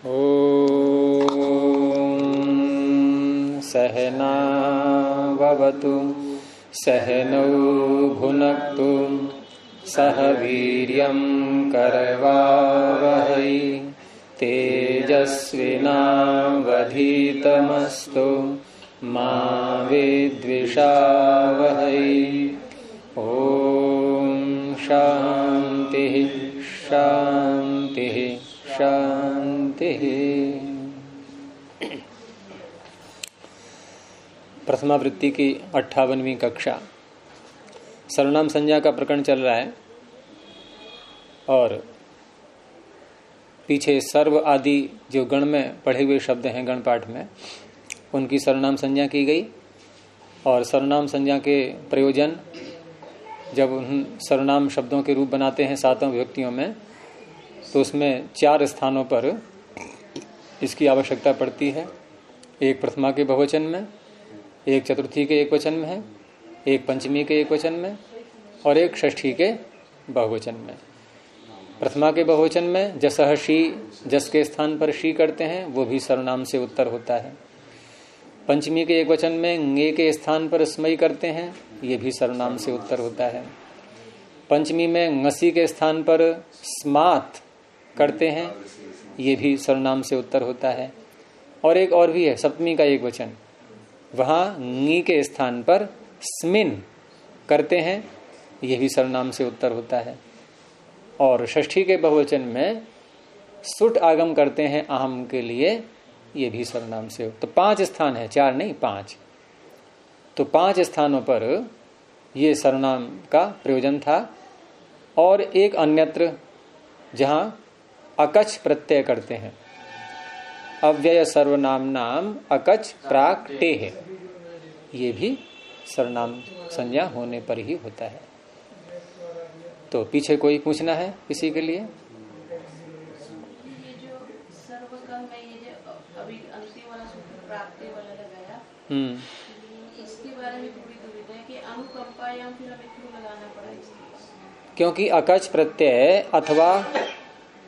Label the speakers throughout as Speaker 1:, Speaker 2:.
Speaker 1: ॐ सहनाववतु सहनौ भुनक्तु सह वीर्यं करवावहै तेजस्विनावधीतमस्तु मा विद्विषावहै। ॐ शांति शांति शांति। प्रथमावृत्ति की 58वीं कक्षा सर्वनाम संज्ञा का प्रकरण चल रहा है और पीछे सर्व आदि जो गण में पढ़े हुए शब्द हैं गण पाठ में उनकी सर्वनाम संज्ञा की गई और सर्वनाम संज्ञा के प्रयोजन जब उन सर्वनाम शब्दों के रूप बनाते हैं सातों विभक्तियों में तो उसमें 4 स्थानों पर इसकी आवश्यकता पड़ती है। एक प्रथमा के बहुवचन में, एक चतुर्थी के एकवचन में है, एक पंचमी के एकवचन में और एक षष्ठी के बहुवचन में। प्रथमा के बहुवचन में जसह शी, जस के स्थान पर शी करते हैं वो भी सर्वनाम से उत्तर होता है। पंचमी के एकवचन में ङे के स्थान पर स्मयी करते हैं, ये भी सर्वनाम से उत्तर होता है। पंचमी में ङसी के स्थान पर स्मात करते हैं, ये भी सर्वनाम से उत्तर होता है। और एक और भी है सप्तमी का एक वचन, वहां ङी के स्थान पर स्मिन करते हैं, ये भी सर्वनाम से उत्तर होता है। और षष्ठी के बहुवचन में सुट आगम करते हैं आहम के लिए, ये भी सर्वनाम से। तो 5 स्थान है, 4 नहीं 5। तो 5 स्थानों पर ये सर्वनाम का प्रयोजन था। और एक अन्यत्र जहां अकच प्रत्यय करते हैं, अव्यय सर्वनाम नाम अकच प्राक टे है, ये भी सर्वनाम संज्ञा होने पर ही होता है। तो पीछे कोई पूछना है किसी के लिए?
Speaker 2: इसके बारे में थोड़ी दुविधा है कि अनुकंपायाम फिर हमें क्यों लगाना पड़ा इसलिए?
Speaker 1: क्योंकि अकच प्रत्यय अथवा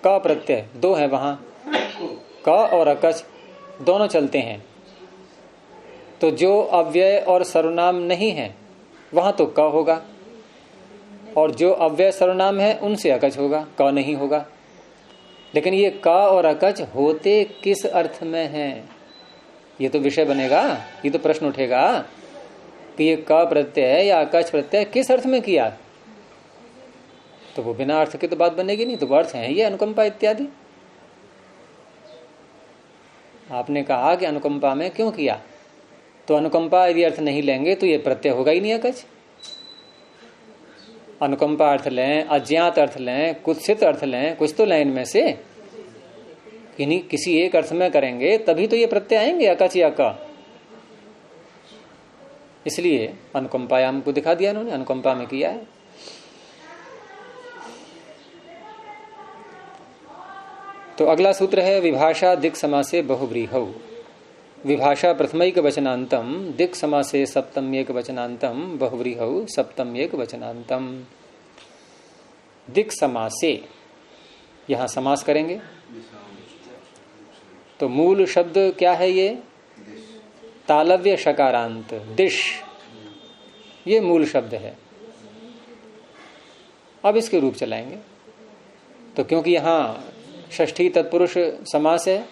Speaker 1: क प्रत्यय 2 है, वहां क और अकच दोनों चलते हैं। तो जो अव्यय और सर्वनाम नहीं है वहां तो क होगा और जो अव्यय सर्वनाम है उनसे अकच होगा, क नहीं होगा। लेकिन ये क और अकच होते किस अर्थ में हैं, ये तो विषय बनेगा, ये तो प्रश्न उठेगा कि ये क प्रत्यय या अकच प्रत्यय किस अर्थ में किया। तो वो बिना अर्थ की तो बात बनेगी नहीं। तो वो अर्थ है ये अनुकंपा इत्यादि। आपने कहा कि अनुकंपा में क्यों किया, तो अनुकंपा यदि अर्थ नहीं लेंगे तो ये प्रत्यय होगा ही नहीं अकच। अनुकंपा अर्थ लें, अज्ञात अर्थ लें, कुत्सित अर्थ लें, कुछ तो लें इनमें से, किसी एक अर्थ में करेंगे तभी तो ये प्रत्यय आएंगे अकच या क। इसलिए अनुकंपायाम को दिखा दिया इन्होंने, अनुकंपा में किया है। तो अगला सूत्र है विभाषा दिक् समासे बहुव्रीहौ। विभाषा प्रथमैक वचनांतम, दिक् समासे सप्तम्येक वचनांतम, बहुव्रीहौ सप्तम्येक वचनांतम। दिक् समासे यहां समास करेंगे तो मूल शब्द क्या है, ये तालव्य शकारांत दिश, ये मूल शब्द है। अब इसके रूप चलाएंगे। तो क्योंकि यहां षष्ठी तत्पुरुष समास है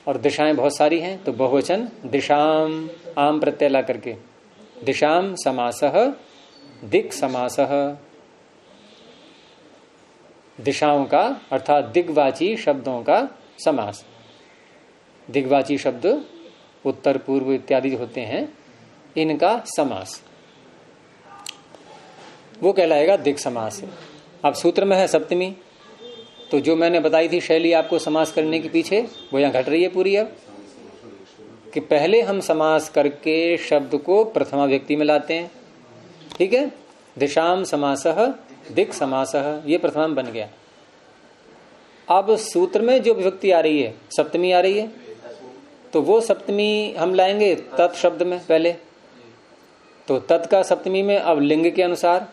Speaker 1: और दिशाएं बहुत सारी हैं तो बहुवचन दिशाम आम प्रत्यय ला करके दिशाम समासः दिक् समासः। दिशाओं का अर्थात दिग्वाची शब्दों का समास। दिग्वाची शब्द उत्तर पूर्व इत्यादि जो होते हैं इनका समास वो कहलाएगा दिक् समास। अब सूत्र में है सप्तमी, तो जो मैंने बताई थी शैली आपको समास करने के पीछे वो यहां घट रही है पूरी। अब कि पहले हम समास करके शब्द को प्रथमा व्यक्ति में लाते हैं, ठीक है। दिशाम समासः दिक् समासः, ये प्रथमा बन गया। अब सूत्र में जो विभक्ति आ रही है सप्तमी आ रही है, तो वो सप्तमी हम लाएंगे तत् शब्द में पहले। तो तत् का सप्तमी में अब लिंग के अनुसार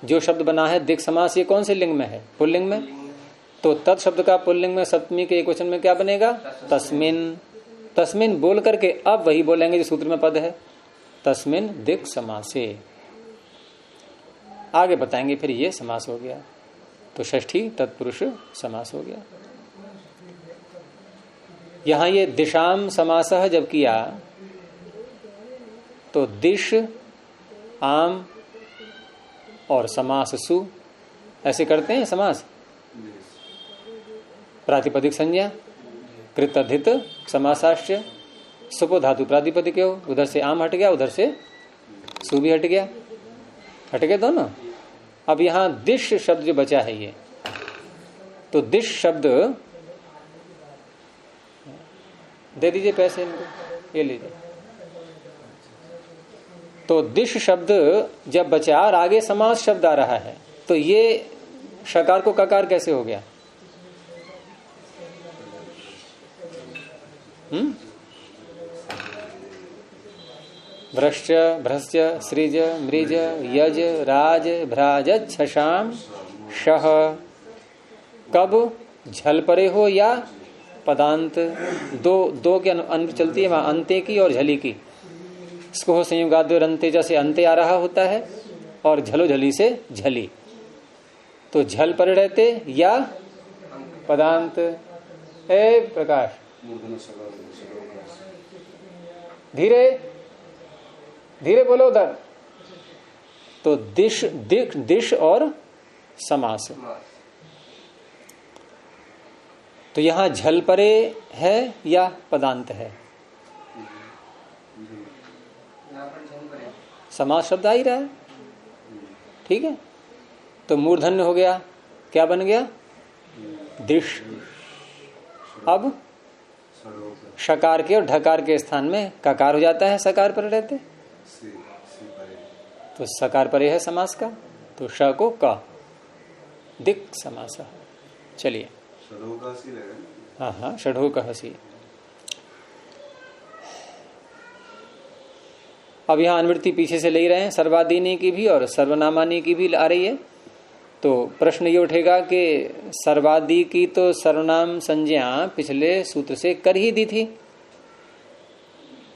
Speaker 1: जो शब्द बना है दिक् समास, ये कौन से लिंग में है? पुल्लिंग में। तो तत् शब्द का पुल्लिंग में सप्तमी के एकवचन में क्या बनेगा? तस्मिन। तस्मिन बोल करके अब वही बोलेंगे जो सूत्र में पद है, तस्मिन दिक् समासे। आगे बताएंगे फिर ये समास हो गया, तो षष्ठी तत्पुरुष समास हो गया। यहां ये दिशाम समासः जब किया तो दिश, आम और समास सु ऐसे करते हैं समास। प्रातिपदिक संज्ञा कृतधित समासाश्च, सुपो धातु प्रातिपदिक हो, उधर से आम हट गया, उधर से सु भी हट गया, हट गए दोनों। अब यहां दिश शब्द जो बचा है ये, तो दिश शब्द दे दीजिए पैसे इनको, ये लीजिए। तो दिश शब्द जब बचा और आगे समास शब्द आ रहा है, तो ये शकार को ककार कैसे हो गया? भ्रश्च, भ्रश्च, सृज, मृज, यज, राज, भ्राज, छशाम, शह। कब झल परे हो या पदांत, दो के अंत चलती है वहां, अंते की और झली की। इसको हो संयुगाद्य अंतेजा से अंते आ रहा होता है और झलो झली से झली, तो झल पर रहते या पदांत। ए प्रकाश धीरे धीरे बोलो उधर। तो दिश, दिश और समास। तो यहां झल परे है या पदांत है? समास शब्द आ ही रहा है, ठीक है। तो मूर्धन्य हो गया, क्या बन गया? दिश। अब शकार के और ढकार के स्थान में ककार हो जाता है, सकार पर रहते, तो सकार परे है समास का, तो श को क, दिक् समास। चलिए, हाँ हाँ, षढ़ो का हसी। अब यहां अनुवृत्ति पीछे से ले रहे हैं, सर्वादीनी की भी और सर्वनामानी की भी आ रही है। तो प्रश्न ये उठेगा कि सर्वादि की तो सर्वनाम संज्ञा पिछले सूत्र से कर ही दी थी,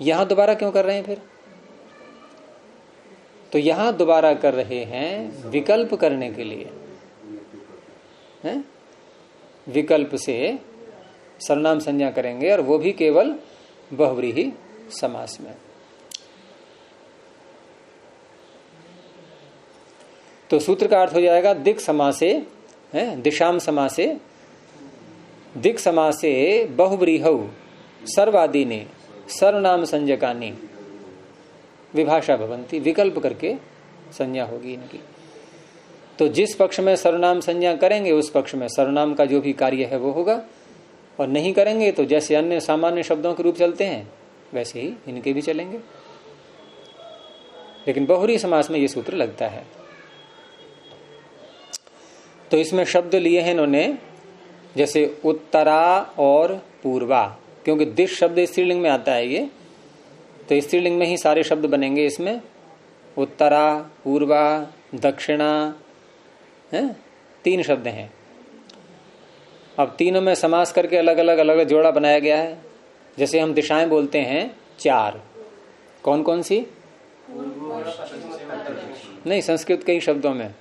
Speaker 1: यहां दोबारा क्यों कर रहे हैं फिर? तो यहां दोबारा कर रहे हैं विकल्प करने के लिए, हैं? विकल्प से सर्वनाम संज्ञा करेंगे और वो भी केवल बहुव्रीहि समास में। तो सूत्र का अर्थ हो जाएगा दिक् समासे, दिशाम समासे, दिक् समासे बहुव्रीहौ सर्वादीने सर्वनाम संज्ञकानि विभाषा भवन्ति। विकल्प करके संज्ञा होगी इनकी। तो जिस पक्ष में सर्वनाम संज्ञा करेंगे उस पक्ष में सर्वनाम का जो भी कार्य है वो होगा, और नहीं करेंगे तो जैसे अन्य सामान्य शब्दों के रूप चलते हैं वैसे ही इनके भी चलेंगे। लेकिन बहुव्रीहि समास में ये सूत्र लगता है। तो इसमें शब्द लिए हैं इन्होंने, जैसे उत्तरा और पूर्वा, क्योंकि दिश शब्द स्त्रीलिंग में आता है ये, तो स्त्रीलिंग में ही सारे शब्द बनेंगे इसमें। उत्तरा, पूर्वा, दक्षिणा, तीन शब्द हैं। अब तीनों में समास करके अलग अलग जोड़ा बनाया गया है। जैसे हम दिशाएं बोलते हैं चार, कौन कौन सी? नहीं, संस्कृत के ही शब्दों में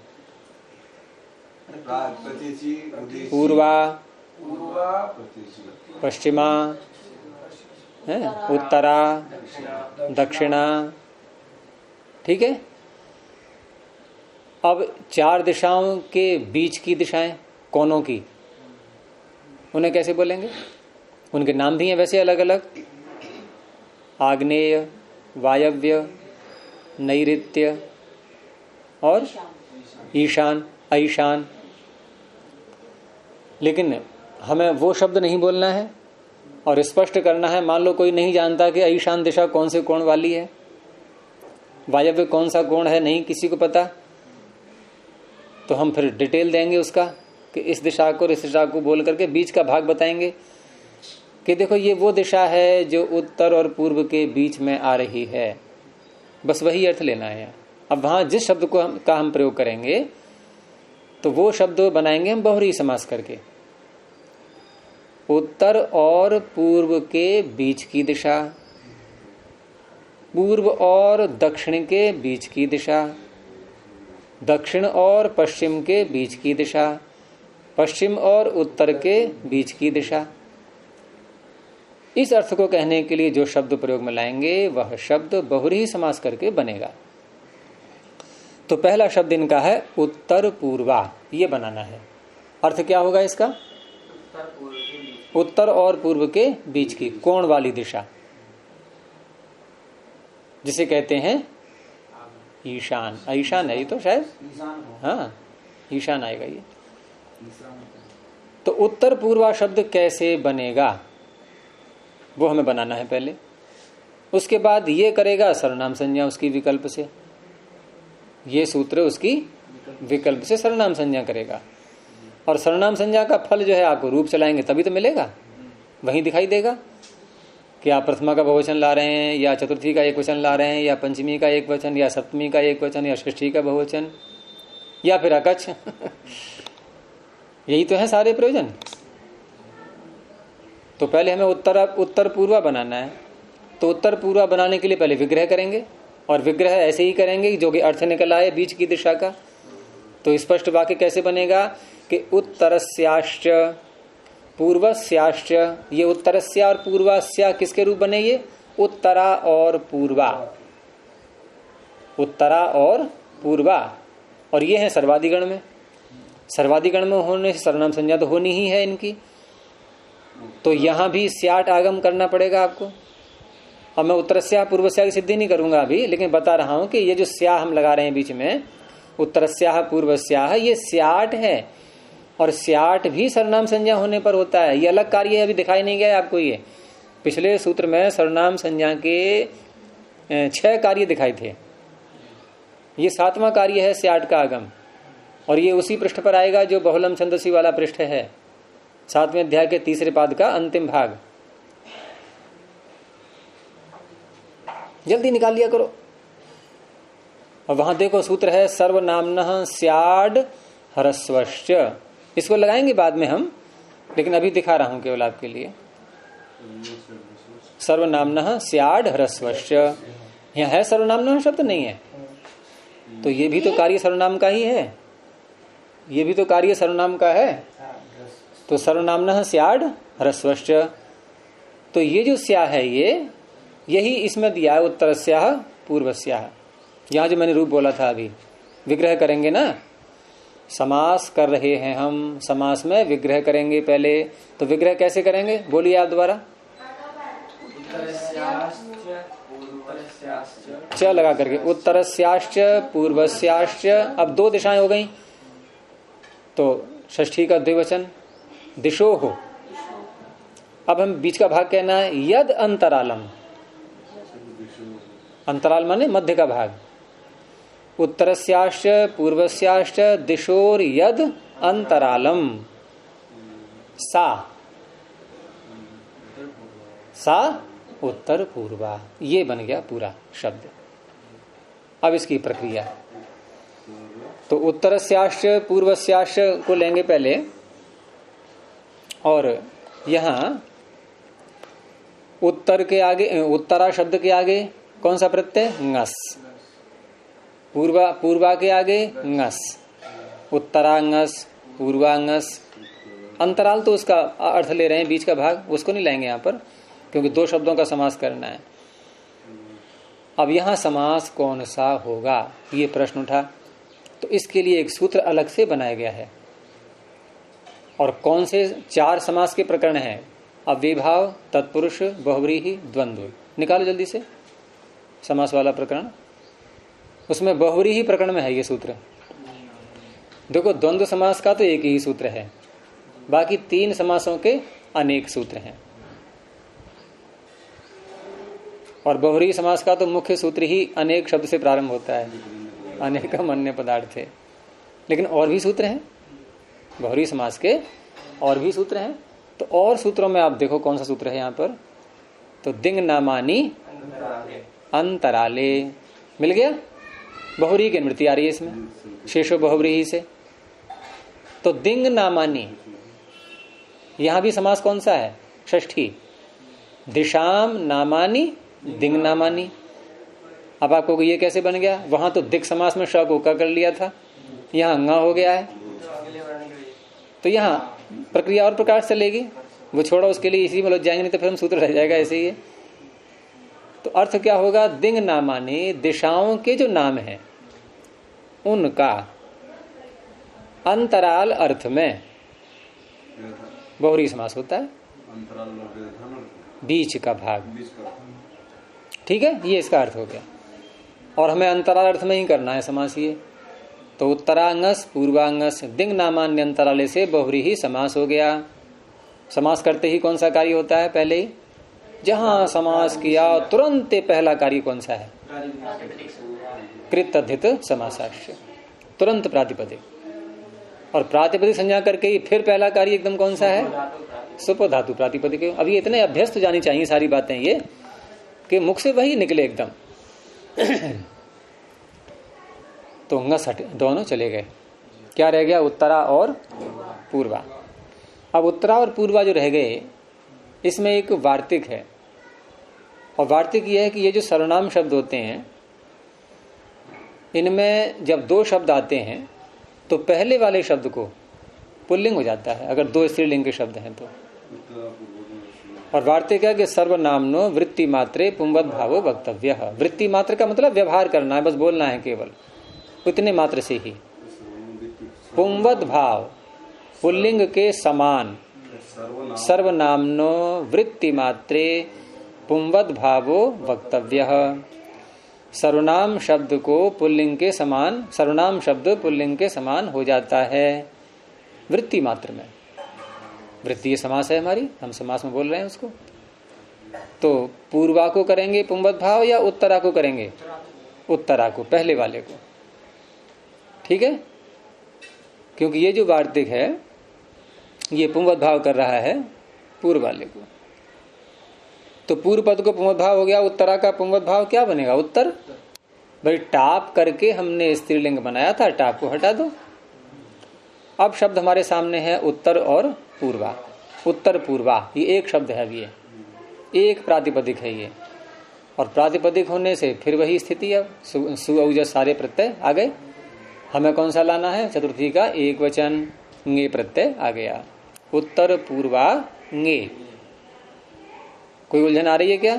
Speaker 1: पूर्वा, पश्चिमा, उत्तरा, दक्षिणा, ठीक है। अब चार दिशाओं के बीच की दिशाएं, कोनों की, उन्हें कैसे बोलेंगे? उनके नाम भी हैं वैसे अलग अलग, आग्नेय, वायव्य, नैऋत्य और ईशान, ऐशान। लेकिन हमें वो शब्द नहीं बोलना है और स्पष्ट करना है। मान लो कोई नहीं जानता कि ईशान दिशा कौन से कोण वाली है, वायव्य कौन सा कोण है, नहीं किसी को पता, तो हम फिर डिटेल देंगे उसका कि इस दिशा को इस दिशा को बोल करके बीच का भाग बताएंगे कि देखो ये वो दिशा है जो उत्तर और पूर्व के बीच में आ रही है। बस वही अर्थ लेना है। अब वहां जिस शब्द को का हम प्रयोग करेंगे तो वो शब्द बनाएंगे हम बहुव्रीहि समास करके। उत्तर और पूर्व के बीच की दिशा, पूर्व और दक्षिण के बीच की दिशा, दक्षिण और पश्चिम के बीच की दिशा, पश्चिम और उत्तर के बीच की दिशा। इस अर्थ को कहने के लिए जो शब्द प्रयोग में लाएंगे वह शब्द बहुव्रीहि समास करके बनेगा। तो पहला शब्द इनका है उत्तर पूर्वा, ये बनाना है। अर्थ क्या होगा इसका? उत्तर और पूर्व के बीच की कोण वाली दिशा, जिसे कहते हैं ईशान। ईशान है ये तो शायद, हाँ ईशान आएगा ये। तो उत्तर पूर्वा शब्द कैसे बनेगा वो हमें बनाना है पहले। उसके बाद ये करेगा सर्वनाम संज्ञा उसकी विकल्प से, ये सूत्र उसकी विकल्प से सर्वनाम संज्ञा करेगा। और सर्वनाम संज्ञा का फल जो है आपको रूप चलाएंगे तभी तो मिलेगा, वहीं दिखाई देगा कि आप प्रथमा का बहुवचन ला रहे हैं या चतुर्थी का एक वचन ला रहे हैं या पंचमी का एक वचन या सप्तमी का एक वचन या षष्ठी का बहुवचन या फिर अकच्छ यही तो है सारे प्रयोजन। तो पहले हमें उत्तर पूर्वा बनाना है। तो उत्तर पूर्वा बनाने के लिए पहले विग्रह करेंगे, और विग्रह ऐसे ही करेंगे जो कि अर्थ निकल आए बीच की दिशा का। तो स्पष्ट वाक्य कैसे बनेगा कि उत्तरस्याश्च पूर्वस्याश्च, ये उत्तरस्य और पूर्वस्य किसके रूप बने? ये उत्तरा और पूर्वा, उत्तरा और पूर्वा। और ये है सर्वाधिगण में। सर्वाधिगण में होने से सर्वनाम संज्ञा तो होनी ही है इनकी, तो यहां भी स्याट आगम करना पड़ेगा आपको। और मैं उत्तरस्या पूर्वस्या की सिद्धि नहीं करूंगा अभी, लेकिन बता रहा हूं कि ये जो स्या हम लगा रहे हैं बीच में, उत्तरस्या पूर्वस्या, ये स्याट है। और स्याट भी सर्वनाम संज्ञा होने पर होता है, ये अलग कार्य है, अभी दिखाई नहीं गया आपको। ये पिछले सूत्र में सर्वनाम संज्ञा के 6 कार्य दिखाए थे, ये 7वां कार्य है स्याट का आगम। और ये उसी पृष्ठ पर आएगा जो बहुलम छंदसी वाला पृष्ठ है, 7वें अध्याय के 3रे पाद का अंतिम भाग। जल्दी निकाल लिया करो। और वहां देखो सूत्र है सर्वनाम्नः स्याड ह्रस्वश्च। इसको लगाएंगे बाद में हम, लेकिन अभी दिखा रहा हूं केवल आपके लिए। सर्वनाम्नः स्याड ह्रस्वश्च, यहां है सर्वनाम्नः शब्द नहीं है, तो ये भी तो कार्य सर्वनाम का ही है, ये भी तो कार्य सर्वनाम का है। तो सर्वनाम्नः स्याड ह्रस्वश्च, तो ये जो स्या है ये यही इसमें दिया है उत्तरस्याः पूर्वस्याः। यहां जो मैंने रूप बोला था अभी, विग्रह करेंगे ना, समास कर रहे हैं हम, समास में विग्रह करेंगे पहले। तो विग्रह कैसे करेंगे बोलिए आप दोबारा। च लगा करके उत्तरस्याश्च पूर्वस्याश्च। अब 2 दिशाएं हो गई, तो षष्ठी का द्विवचन दिशो हो। अब हम बीच का भाग कहना है यद अंतरालम। अंतराल माने मध्य का भाग। उत्तरस्याश्च पूर्वस्याश्च दिशोर यद अंतरालम, सा उत्तर पूर्वा। ये बन गया पूरा शब्द। अब इसकी प्रक्रिया, तो उत्तरस्याश्च पूर्वस्याश्च को लेंगे पहले, और यहां उत्तर के आगे, उत्तरा शब्द के आगे कौन सा प्रत्यय? ngस। पूर्वा के आगे ngस, उत्तरांगस, पूर्वांगस। अंतराल तो उसका अर्थ ले रहे हैं बीच का भाग, उसको नहीं लाएंगे यहां पर, क्योंकि 2 शब्दों का समास करना है। अब यहां समास कौन सा होगा ये प्रश्न उठा, तो इसके लिए एक सूत्र अलग से बनाया गया है। और कौन से 4 समास के प्रकरण हैं? अव्ययभाव, तत्पुरुष, बहुव्रीहि, द्वंद्व। निकालो जल्दी से समास वाला प्रकरण। उसमें बहुव्रीहि प्रकरण में है ये सूत्र। देखो द्वंद्व समास का तो एक ही सूत्र है, बाकी 3 समासों के अनेक सूत्र हैं। और बहुव्रीहि समास का तो मुख्य सूत्र ही अनेक शब्द से प्रारंभ होता है, अनेकम अन्य पदार्थ है। लेकिन और भी सूत्र हैं बहुव्रीहि समास के, और भी सूत्र हैं। तो और सूत्रों में आप देखो कौन सा सूत्र है यहाँ पर, तो दिंग नामानी अंतराले। मिल गया। बहुव्रीहि की अनुवृत्ति आ रही है इसमें, शेषो बहुव्रीहि से। तो दिंग नामानी, यहां भी समास कौन सा है? षष्ठी। दिशाम नामानी दिंग नामानी। अब आपको ये कैसे बन गया? वहां तो दिक समास में श को क कर लिया था, यहाँ अंगा हो गया है, तो यहाँ प्रक्रिया और प्रकार से चलेगी। वो छोड़ा, उसके लिए इसी में लग जाएंगे, नहीं तो फिर हम सूत्र रह जाएगा ऐसे ही। तो अर्थ क्या होगा? दिंग नामानी, दिशाओं के जो नाम हैं उनका अंतराल अर्थ में बहुरी समास होता है, बीच का भाग। ठीक है, ये इसका अर्थ हो गया। और हमें अंतराल अर्थ में ही करना है समास ये। तो उत्तरांगस पूर्वांगस दिंग नामान्य अंतराले से बहुरी ही समास हो गया। समास करते ही कौन सा कार्य होता है? पहले ही जहां समास किया तुरंत पहला कार्य कौन सा है? कृतधित समासाश्य, तुरंत प्रातिपदिक। और प्रातिपदिक संज्ञा करके ही फिर पहला कार्य एकदम कौन सा है? सुप धातु प्रातिपदिक। अब ये इतने अभ्यस्त जानी चाहिए सारी बातें, ये कि मुख से वही निकले एकदम। तो ngस हट दोनों चले गए। क्या रह गया? उत्तरा और पूर्वा। अब उत्तरा और पूर्वा जो रह गए, इसमें एक वार्तिक है। और वार्तिक यह है कि ये जो सर्वनाम शब्द होते हैं, इनमें जब दो शब्द आते हैं तो पहले वाले शब्द को पुल्लिंग हो जाता है, अगर दो स्त्रीलिंग के शब्द हैं तो। और वार्तिक है कि सर्वनामनो वृत्ति मात्रे पुंवद भावो वक्तव्य। वृत्ति मात्र का मतलब व्यवहार करना है, बस बोलना है केवल, उतने मात्र से ही। पुंवद भाव पुल्लिंग के समान, सर्वनामनो वृत्ति मात्रे पुंवद भावो वक्तव्य। सर्वनाम शब्द को पुल्लिंग के समान, सर्वनाम शब्द पुल्लिंग के समान हो जाता है वृत्ति मात्र में। वृत्ति समास है हमारी, हम समास में बोल रहे हैं उसको। तो पूर्वा को करेंगे पुंवद भाव या उत्तरा को करेंगे? उत्तरा को, पहले वाले को। ठीक है, क्योंकि ये जो वार्तिक है ये पुंवद भाव कर रहा है पूर्व वाले को। तो पूर्व पद को पुंवद भाव हो गया, उत्तरा का पुंवद भाव क्या बनेगा? उत्तर। भाई टाप करके हमने स्त्रीलिंग बनाया था, टाप को हटा दो। अब शब्द हमारे सामने है उत्तर और पूर्वा। उत्तर पूर्वा, ये एक शब्द है, ये एक प्रातिपदिक है ये। और प्रातिपदिक होने से फिर वही स्थिति, अब सु औजस सारे प्रत्यय आ गए। हमें कौन सा लाना है? चतुर्थी का एक वचन ङे प्रत्यय आ गया। उत्तर पूर्वा ङे। कोई उलझन आ रही है क्या?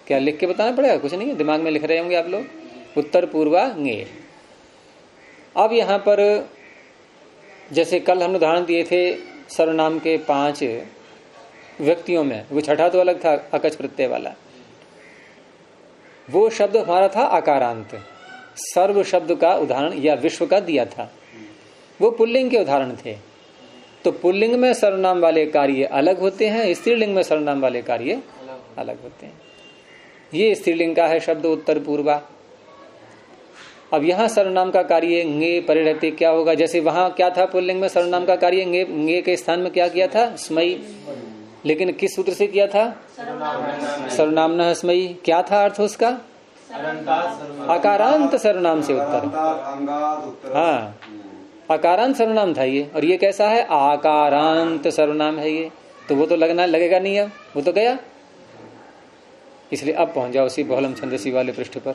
Speaker 1: क्या लिख के बताना पड़ेगा? कुछ नहीं है, दिमाग में लिख रहे होंगे आप लोग। उत्तर पूर्वा ङे। अब यहां पर जैसे कल हमने उदाहरण दिए थे सर्वनाम के 5 व्यक्तियों में, वो छठा तो अलग था, अकच प्रत्यय वाला। वो शब्द हमारा था आकारांत। सर्व शब्द का उदाहरण या विश्व का दिया था, वो पुल्लिंग के उदाहरण थे। तो पुल्लिंग में सर्वनाम वाले कार्य अलग होते हैं, स्त्रीलिंग में सर्वनाम वाले कार्य अलग होते हैं। ये स्त्रीलिंग का है शब्द उत्तर पूर्वा। अब यहां सर्वनाम का कार्य ङे परिणति क्या होगा? जैसे वहां क्या था पुल्लिंग में सर्वनाम का कार्य ङे के स्थान में क्या किया था? स्मयी। लेकिन किस सूत्र से किया था? सर्वनाम स्मयी। क्या था अर्थ उसका? आकारांत सर्वनाम से उत्तर। हाँ, आकारांत सर्वनाम था ये। और ये कैसा है? आकारांत सर्वनाम है ये। तो वो तो लगेगा नहीं, अब वो तो गया। इसलिए अब पहुंच जाओ उसी बहुलम छंदसी वाले पृष्ठ पर।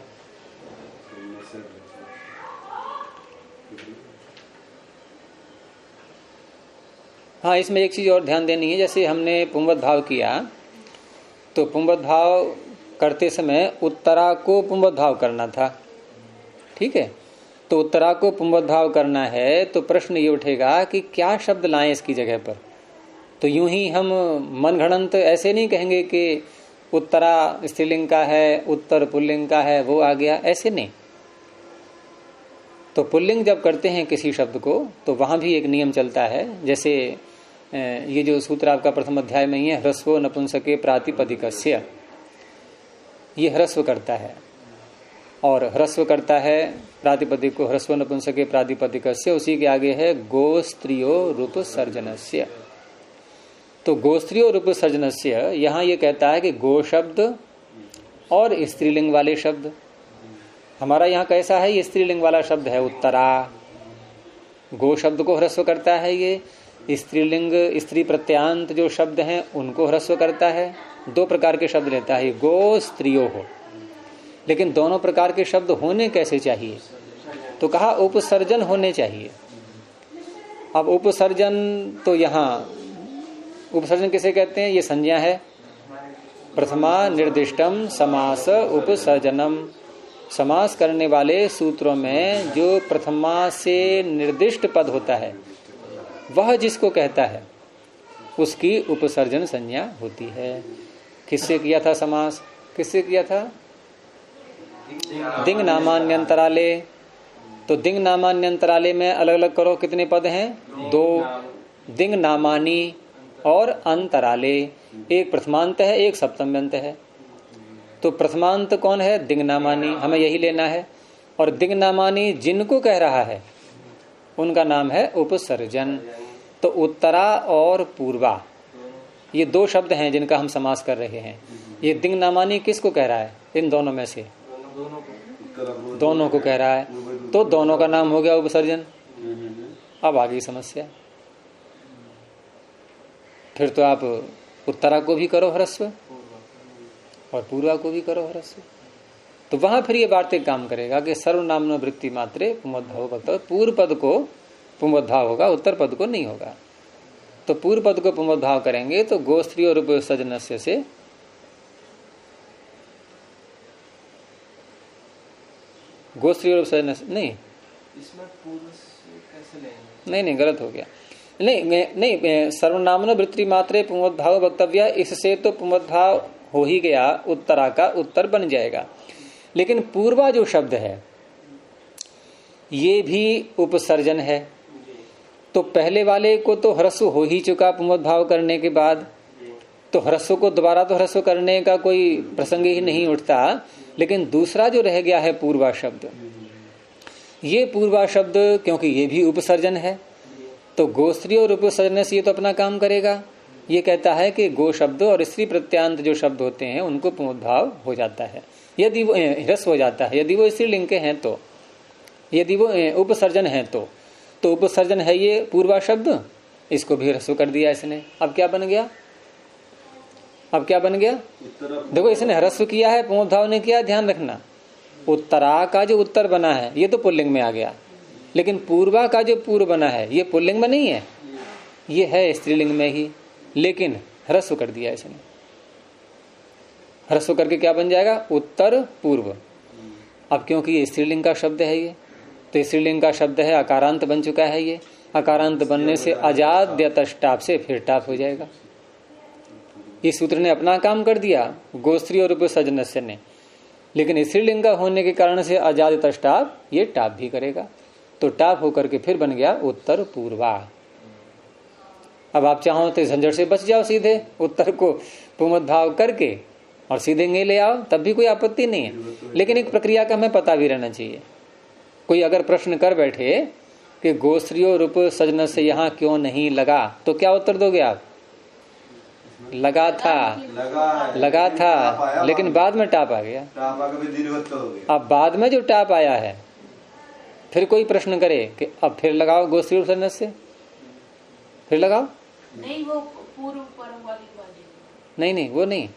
Speaker 1: हाँ, इसमें एक चीज और ध्यान देनी है। जैसे हमने पुंवद भाव किया, तो पुंवद भाव करते समय उत्तरा को पुंवद भाव करना था। ठीक है, तो उत्तरा को पुंवद भाव करना है, तो प्रश्न ये उठेगा कि क्या शब्द लाएं इसकी जगह पर। तो यूं ही हम मनगढ़ंत ऐसे नहीं कहेंगे कि उत्तरा स्त्रीलिंग का है, उत्तर पुल्लिंग का है, वो आ गया, ऐसे नहीं। तो पुल्लिंग जब करते हैं किसी शब्द को, तो वहां भी एक नियम चलता है। जैसे ये जो सूत्र आपका प्रथम अध्याय में ही है, ह्रस्व नपुंसके प्रातिपदिकस्य, ये ह्रस्व करता है। और ह्रस्व करता है प्रातिपदिक को, ह्रस्व नपुंसके प्रातिपदिकस्य। उसी के आगे है गोस्त्रियो रूप सर्जनस्य। तो गोस्त्रियो रूप सर्जनस्य, यहां ये कहता है कि गो शब्द और स्त्रीलिंग वाले शब्द। हमारा यहाँ कैसा है? ये स्त्रीलिंग वाला शब्द है उत्तरा। गो शब्द को ह्रस्व करता है ये, स्त्रीलिंग स्त्री प्रत्यांत जो शब्द हैं उनको ह्रस्व करता है। 2 प्रकार के शब्द लेता है, गो स्त्रियो हो। लेकिन दोनों प्रकार के शब्द होने कैसे चाहिए? तो कहा उपसर्जन होने चाहिए। अब उपसर्जन तो यहाँ उपसर्जन किसे कहते हैं? ये संज्ञा है। प्रथमा निर्दिष्टम समास उपसर्जनम। समास करने वाले सूत्रों में जो प्रथमा से निर्दिष्ट पद होता है वह जिसको कहता है उसकी उपसर्जन संज्ञा होती है। किससे किया था समास? किससे किया था? दिंग नामान्यंतराले। तो दिंग नामान्यंतराले में अलग अलग करो, कितने पद हैं? 2। दिंग नामानी और अंतराले, एक प्रथमांत है एक सप्तम्यंत है। तो प्रथमांत कौन है? दिंग नामानी, हमें यही लेना है। और दिंग नामानी जिनको कह रहा है उनका नाम है उपसर्जन। तो उत्तरा और पूर्वा ये 2 शब्द हैं जिनका हम समास कर रहे हैं। ये दिंग नामानी किसको कह रहा है? इन दोनों में से दोनों को कह रहा है, तो दोनों का नाम हो गया उपसर्जन। अब आ गई समस्या। फिर तो आप उत्तरा को भी करो ह्रस्व और पूर्वा को भी करो ह्रस्व। तो वहां फिर ये बात एक काम करेगा कि सर्वनामनो वृत्ति मात्रे पुमोद्भाव वक्तव्य। पूर्व पद को पुमोद्भाव होगा, उत्तर पद को नहीं होगा। तो पूर्व पद को पुमोद्भाव करेंगे तो गोस्त्री और उपसर्जनस्य से गोस्त्री और उपसर्जनस्य नहीं,
Speaker 3: इसमें पूर्व से कैसे लेंगे?
Speaker 1: नहीं गलत हो गया। नहीं सर्वनामनो वृत्ति मात्रे पुमोद्भाव वक्तव्य, इससे तो पुमोद्भाव हो ही गया, उत्तरा का उत्तर बन जाएगा। लेकिन पूर्वा जो शब्द है ये भी उपसर्जन है। तो पहले वाले को तो ह्रस्व हो ही चुका पुमोद्भाव करने के बाद, तो ह्रस्व को दोबारा तो ह्रस्व करने का कोई प्रसंग ही नहीं उठता। लेकिन दूसरा जो रह गया है पूर्वा शब्द, ये पूर्वा शब्द क्योंकि ये भी उपसर्जन है तो गोस्त्री और उपसर्जन से ये तो अपना काम करेगा। ये कहता है कि गो शब्द और स्त्री प्रत्यांत जो शब्द होते हैं उनको पुमोद्भाव हो जाता है यदि वो ह्रस्व हो जाता है, यदि वो स्त्रीलिंग के हैं तो, यदि वो उपसर्जन है तो उपसर्जन है ये पूर्वा शब्द, इसको भी ह्रस्व कर दिया इसने। अब क्या बन गया? अब क्या बन गया? देखो इसने ह्रस्व किया है, पुमोद्भाव ने किया, ध्यान रखना। उत्तरा का जो उत्तर बना है ये तो पुल्लिंग में आ गया, लेकिन पूर्वा का जो पूर्व बना है ये पुल्लिंग में नहीं है, ये है स्त्रीलिंग में ही, लेकिन ह्रस्व कर दिया इसने। ह्रस्व करके क्या बन जाएगा? उत्तर पूर्व। अब क्योंकि ये स्त्रीलिंग का शब्द है ये, तो स्त्रीलिंग का शब्द है, अकारांत बन चुका है ये। अकारांत बनने से अजाद्य तष्टाप से फिर टाप हो जाएगा। इस सूत्र ने अपना काम कर दिया गोस्त्री और उपसर्जनस्य ने, लेकिन स्त्रीलिंग का होने के कारण से अजाद्य तष्टाप ये टाप भी करेगा। तो टाप होकर के फिर बन गया उत्तर पूर्वा। अब आप चाहो तो झंझट से बच जाओ, सीधे उत्तर को पुमोद्भाव करके और सीधे नगे ले आओ, तब भी कोई आपत्ति नहीं है। लेकिन एक प्रक्रिया का हमें पता भी रहना चाहिए। कोई अगर प्रश्न कर बैठे कि गोस्त्री और उपसर्जन से यहाँ क्यों नहीं लगा, तो क्या उत्तर दोगे आप? लगा था लेकिन बाद में टाप आ गया। अब बाद में जो टाप आया है फिर कोई प्रश्न करे कि अब फिर लगाओ गोस्त्री और उपसर्जन से, फिर लगाओ।
Speaker 2: नहीं वो पूर्व पर वाली
Speaker 1: नहीं वो नहीं।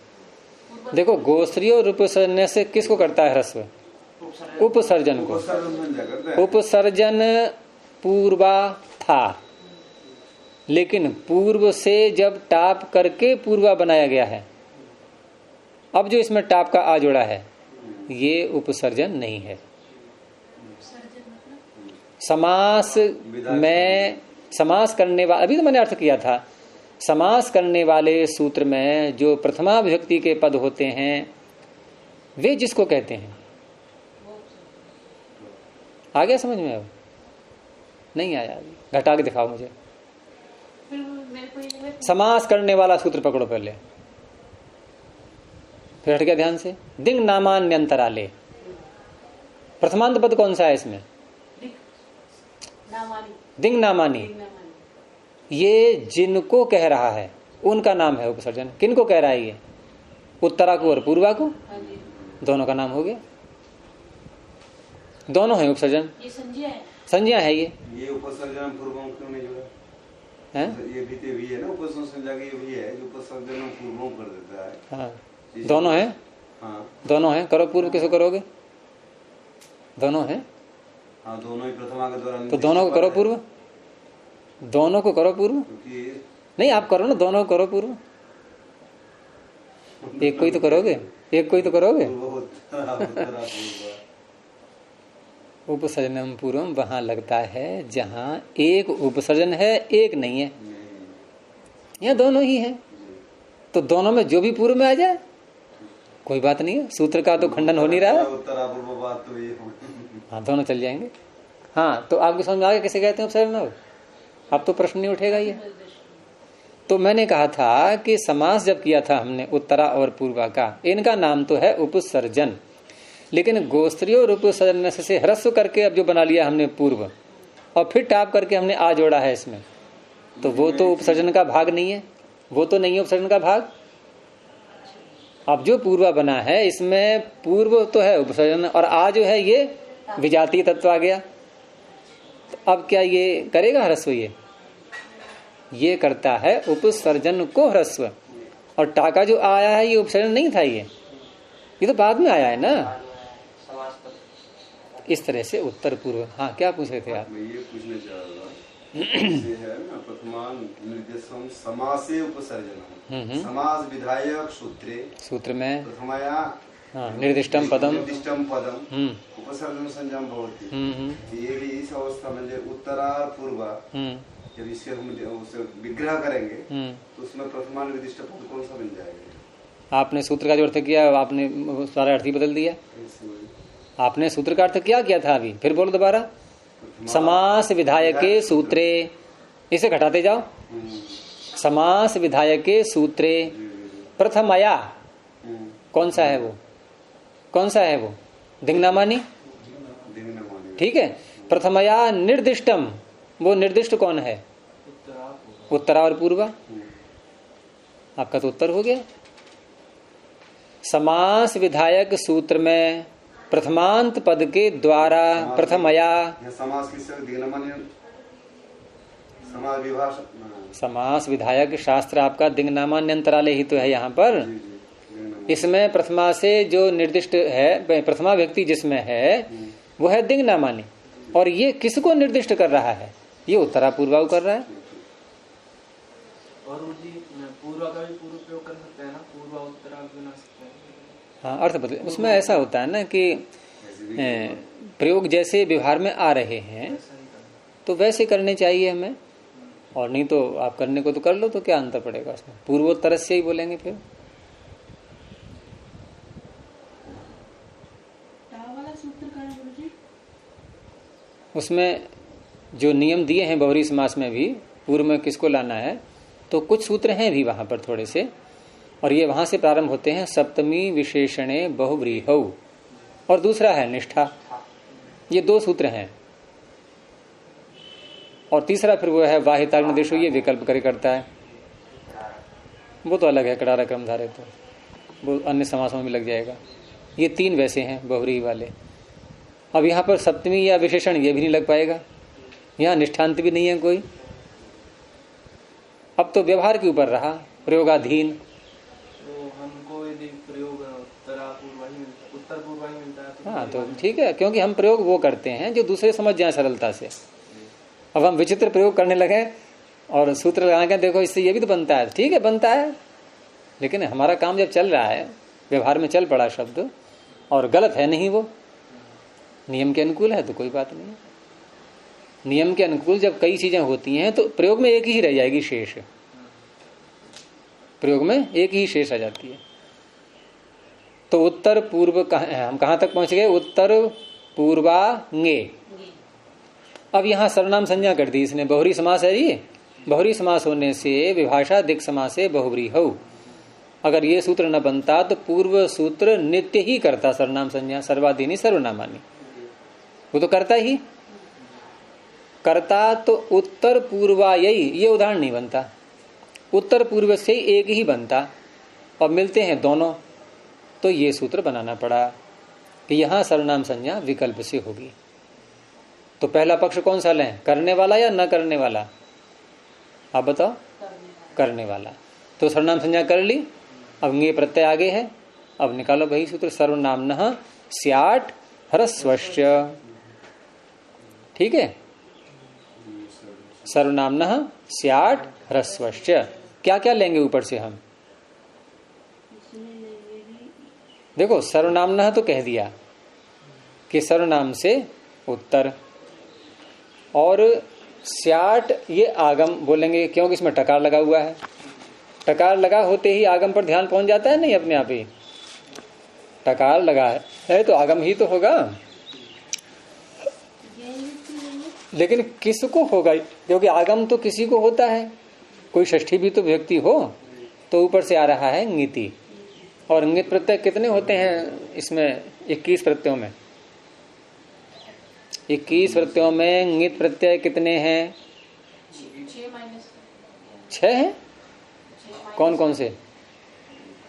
Speaker 1: देखो गोस्त्री और उपसर्जन से किसको करता है ह्रस्व? उपसर्जन को। उपसर्जन पूर्वा था, लेकिन पूर्व से जब टाप करके पूर्वा बनाया गया है, अब जो इसमें टाप का आ जोड़ा है ये उपसर्जन नहीं है। समास में समास करने वाले, अभी तो मैंने अर्थ किया था, समास करने वाले सूत्र में जो प्रथमा विभक्ति के पद होते हैं वे जिसको कहते हैं, आ गया समझ में? अब नहीं आया, घटा के दिखाओ मुझे। समास करने वाला सूत्र पकड़ो पहले, फिर हट गया ध्यान से। दिंग नामान्यंतराले, प्रथमांत पद कौन सा है इसमें? दिंग नामानी। ये जिनको कह रहा है उनका नाम है उपसर्जन। किनको कह रहा है ये? उत्तरा को और पूर्वा को, दोनों का नाम हो गया, दोनों है उपसर्जन।
Speaker 2: ये संज्ञा है,
Speaker 1: संज्ञा है ये
Speaker 3: उपसर्जन पूर्वों क्यों नहीं जुड़ा?
Speaker 1: हैं?
Speaker 4: ये भी है ना, उपसर्जन संज्ञा के ये भी है जो उपसर्जन पूर्वों कर देता है।
Speaker 1: हाँ, दोनों है।
Speaker 4: हाँ
Speaker 1: दोनों है, करो पूर्व किसको करोगे? दोनों है।
Speaker 4: हाँ, दोनों ही प्रथमा के द्वारा।
Speaker 1: तो दोनों को करो पूर्व, दोनों को करो पूर्व। नहीं, आप करो ना, दोनों को करो पूर्व। एक कोई तो करोगे, एक कोई तो करोगे। उपसर्जनम पूर्वम वहां लगता है जहां एक उपसर्जन है, एक नहीं है। यहाँ दोनों ही है, तो दोनों में जो भी पूर्व में आ जाए कोई बात नहीं है। सूत्र का तो खंडन हो नहीं रहा है। हाँ, दोनों चल जाएंगे। हाँ, तो आपको समझ में आ गया कैसे कहते हैं उपसर्जन? अब तो प्रश्न नहीं उठेगा ये। तो मैंने कहा था कि समास जब किया था हमने उत्तरा और पूर्वा का, इनका नाम तो है उपसर्जन, लेकिन गोस्त्री और उपसर्जन से ह्रस्व करके अब जो बना लिया हमने पूर्व, और फिर टाप करके हमने आ जोड़ा है इसमें, तो वो तो उपसर्जन का भाग नहीं है, वो तो नहीं है उपसर्जन का भाग। अब जो पूर्वा बना है इसमें पूर्व तो है उपसर्जन, और आ जो है ये विजातीय तत्व आ गया। तो अब क्या ये करेगा ह्रस्व? ये करता है उपसर्जन को ह्रस्व, और टाका जो आया है ये उपसर्जन नहीं था, ये तो बाद में आया है ना। इस तरह से उत्तर पूर्व। हाँ, क्या पूछ रहे थे आप?
Speaker 4: मैं ये पूछना चाह रहा है ना, प्रथमान निर्देशम समासे उपसर्जनम, समास विधायक सूत्र में
Speaker 1: प्रथमया निर्दिष्टम पदम
Speaker 4: उपसर्जन संज्ञाम भवति। ये भी इस अवस्था में उत्तरा पूर्वा जब इसके हम उसे विग्रह करेंगे तो उसमें प्रथमान निर्दिष्ट पद कौन सा बन जाएगा?
Speaker 1: आपने सूत्र का जो अर्थ किया, आपने सारा अर्थ ही बदल दिया। आपने सूत्र का अर्थ क्या किया था अभी? फिर बोलो दोबारा। समास विधायके सूत्रे, इसे घटाते जाओ। समास विधायके सूत्रे प्रथमया, कौन सा है वो? कौन सा है वो? दिंगनामानी। ठीक है। प्रथमया निर्दिष्टम, वो निर्दिष्ट कौन है? उत्तरा और पूर्वा। आपका तो उत्तर हो गया। समास विधायक सूत्र में प्रथमांत पद के द्वारा प्रथमया, समास विधायक शास्त्र आपका दिंगनामान्यंतराले ही तो है यहाँ पर। इसमें प्रथमा से जो निर्दिष्ट है, प्रथमा व्यक्ति जिसमें है वो है दिंगनामानी, और ये किसको निर्दिष्ट कर रहा है? ये उत्तरा पूर्वा कर रहा है।
Speaker 3: और पूर्वा का भी पूर्व प्रयोग कर सकते हैं ना, पूर्वा उत्तरा बना सकते हैं।
Speaker 1: हाँ, अर्थ बदले। उसमें ऐसा होता है ना कि प्रयोग जैसे व्यवहार में आ रहे हैं तो वैसे करने चाहिए हमें, और नहीं तो आप करने को तो कर लो, तो क्या अंतर पड़ेगा उसमें? पूर्वोत्तर से ही बोलेंगे फिर। उसमें जो नियम दिए हैं बहुरी समास में भी पूर्व में किसको लाना है, तो कुछ सूत्र हैं भी वहां पर थोड़े से, और ये वहां से प्रारंभ होते हैं। सप्तमी विशेषणे बहुव्रीहौ, और दूसरा है निष्ठा। ये दो सूत्र हैं, और तीसरा फिर वो है वाहिताग्न देशो, ये विकल्प करे करता है। वो तो अलग है, कड़ारा क्रमधारे, तो वो अन्य समासों में लग जाएगा। ये तीन वैसे हैं बहुव्रीहि वाले। अब यहाँ पर सप्तमी या विशेषण ये भी नहीं लग पाएगा, यहाँ निष्ठांत भी नहीं है कोई। अब तो व्यवहार के ऊपर रहा, प्रयोगाधीन।
Speaker 3: तो हमको यदि प्रयोग उत्तर पूर्वा ही मिलता है तो
Speaker 1: हाँ, तो ठीक है, क्योंकि हम प्रयोग वो करते हैं जो दूसरे समझ जाए सरलता से। अब हम विचित्र प्रयोग करने लगे और सूत्र लगा के देखो इससे ये भी तो बनता है, ठीक है बनता है, लेकिन हमारा काम जब चल रहा है, व्यवहार में चल पड़ा शब्द और गलत है नहीं, वो नियम के अनुकूल है तो कोई बात नहीं। नियम के अनुकूल जब कई चीजें होती हैं तो प्रयोग में एक ही रह जाएगी शेष, प्रयोग में एक ही शेष आ जाती है। तो उत्तर पूर्व हम कहां तक पहुंच गए? उत्तर पूर्वांगे। अब यहां सर्वनाम संज्ञा कर दी इसने, बहुरी समास है ये। बहुरी समास होने से विभाषा दिक् समासे बहुव्रीहौ। अगर ये सूत्र न बनता तो पूर्व सूत्र नित्य ही करता सर्वनाम संज्ञा, सर्वाधीनी सर्वनामानी, वो तो करता ही करता। तो उत्तर पूर्वायई ये उदाहरण नहीं बनता, उत्तर पूर्व से एक ही बनता, और मिलते हैं दोनों, तो ये सूत्र बनाना पड़ा कि यहां सर्वनाम संज्ञा विकल्प से होगी। तो पहला पक्ष कौन सा लें, करने वाला या न करने वाला? आप बताओ, करने वाला। तो सर्वनाम संज्ञा कर ली, अब ङे प्रत्यय आगे है। अब निकालो वही सूत्र, सर्वनाम्नः स्यात् ह्रस्वश्च। ठीक है, सर्वनाम्नः स्यात् ह्रस्वश्च। क्या क्या लेंगे ऊपर से हम? देखो, सर्वनाम्नः तो कह दिया कि सर्वनाम से उत्तर, और स्यात् ये आगम बोलेंगे, क्योंकि इसमें टकार लगा हुआ है। टकार लगा होते ही आगम पर ध्यान पहुंच जाता है, नहीं अपने आप ही। टकार लगा है तो आगम ही तो होगा, लेकिन किसको होगा? क्योंकि आगम तो किसी को होता है, कोई षष्ठी भी तो व्यक्ति हो। तो ऊपर से आ रहा है ङिति, और ङित प्रत्यय कितने होते हैं इसमें? 21 प्रत्ययों में 21 प्रत्ययों में ङित प्रत्यय कितने हैं? 6 हैं। कौन कौन से?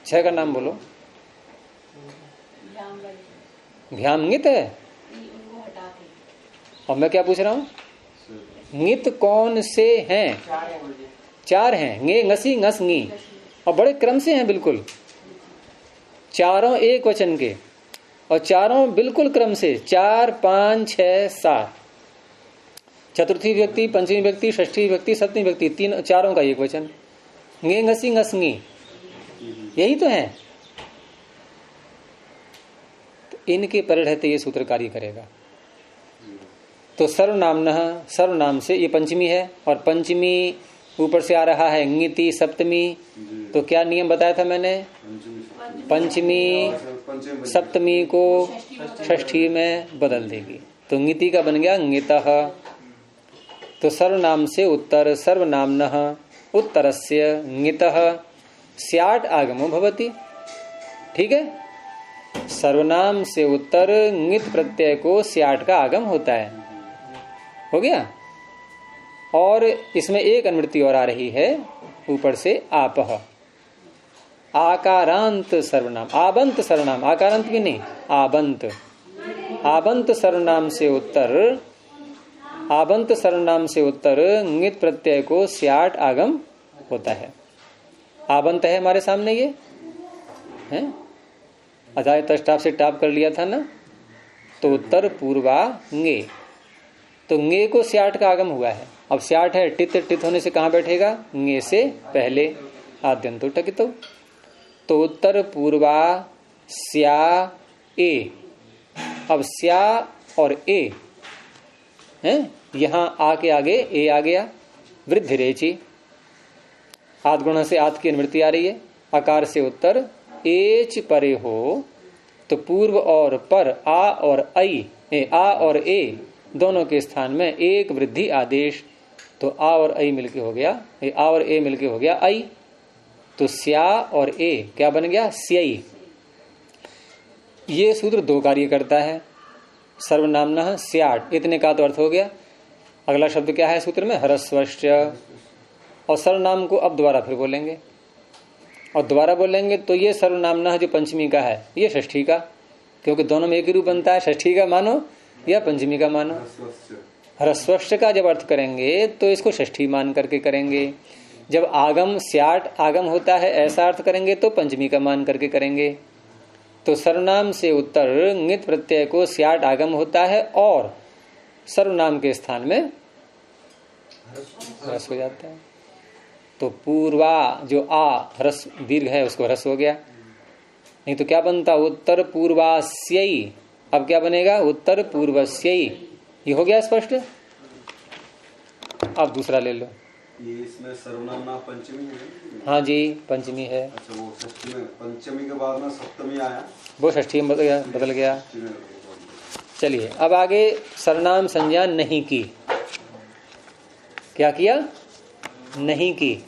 Speaker 1: 6 का नाम बोलो। भ्याम ङित है, और मैं क्या पूछ रहा हूं? ङित कौन से हैं? 4 हैं। ङे ngसी ngस ङी, और बड़े क्रम से हैं बिल्कुल, चारों एक वचन के, और चारों बिल्कुल क्रम से 4 5 6 7। चतुर्थी व्यक्ति, पंचमी व्यक्ति, षष्ठी व्यक्ति, सप्तमी व्यक्ति, तीन चारों का एक वचन। ङे ngसी ngस ङी, यही तो है। तो इनके परिणत ये सूत्र कार्य करेगा। तो सर्वनाम्नः, सर्वनाम से ये पंचमी है, और पंचमी ऊपर से आ रहा है ङिति सप्तमी। तो क्या नियम बताया था मैंने? पंचमी सप्तमी को षष्ठी में बदल देगी, तो ङिति का बन गया ङितः। तो सर्वनाम से उत्तर, सर्वनाम्नः उत्तरस्य ङितः स्यात् आगमो भवति। ठीक है, सर्वनाम से उत्तर ङित प्रत्यय को स्यात् का आगम होता है। हो गया। और इसमें एक अनुवृत्ति और आ रही है ऊपर से, आपः। आकारांत सर्वनाम, आबंत सर्वनाम, आकारांत भी नहीं, आबंत। आबंत सर्वनाम से उत्तर, आबंत सर्वनाम से उत्तर ङित प्रत्यय को स्यात् आगम होता है। आबंत है हमारे सामने, ये है अजाय तष्टाप से टाप कर लिया था ना, तो उत्तर पूर्वा ङे, तो ङे को स्यात् का आगम हुआ है। अब स्यात् है, टित, टित होने से कहां बैठेगा? ङे से पहले, आद्यंतो टकितो। तो उत्तर पूर्वा स्या ए। अब स्या और ए है, यहां आ के आगे ए आ गया, वृद्धि रेची। आद्गुण से आत की अनुवृत्ति आ रही है। अकार से उत्तर एच परे हो, तो पूर्व और पर आ और आई, आ और ए दोनों के स्थान में एक वृद्धि आदेश। तो आ और आई मिलके हो गया, आ और ए मिलके हो गया आई। तो स्या और ए क्या बन गया? स्यई। ये सूत्र 2 कार्य करता है। सर्वनाम्नः स्यात्, इतने का तो अर्थ हो गया। अगला शब्द क्या है सूत्र में? ह्रस्वश्च। और सर्वनाम को अब दोबारा फिर बोलेंगे, और दोबारा बोलेंगे तो ये सर्वनाम्नः जो पंचमी का है, ये षष्ठी का, क्योंकि दोनों में एक ही रूप बनता है। षष्ठी का मानो या पंचमी का मानो। ह्रस्वश्च का जब अर्थ करेंगे तो इसको षष्ठी मान करके करेंगे। जब आगम स्यात् आगम होता है ऐसा अर्थ करेंगे तो पंचमी का मान करके करेंगे। तो सर्वनाम से उत्तर ङित प्रत्यय को स्यात् आगम होता है, और सर्वनाम के स्थान में ह्रस्व हो जाता है। तो पूर्वा जो आ ह्रस दीर्घ है उसको ह्रस्व हो गया, नहीं तो क्या बनता? उत्तर पूर्वास्यई। अब क्या बनेगा? उत्तर पूर्वस्यई। ये हो गया स्पष्ट। अब दूसरा ले लो।
Speaker 4: ये इसमें सर्वनाम ना पंचमी है?
Speaker 1: हाँ जी, पंचमी है।
Speaker 4: अच्छा, वो षष्ठी में पंचमी के बाद में सप्तमी आया,
Speaker 1: वो षष्ठी में बदल गया। चलिए अब आगे सर्वनाम संज्ञा नहीं की। क्या किया? नहीं की।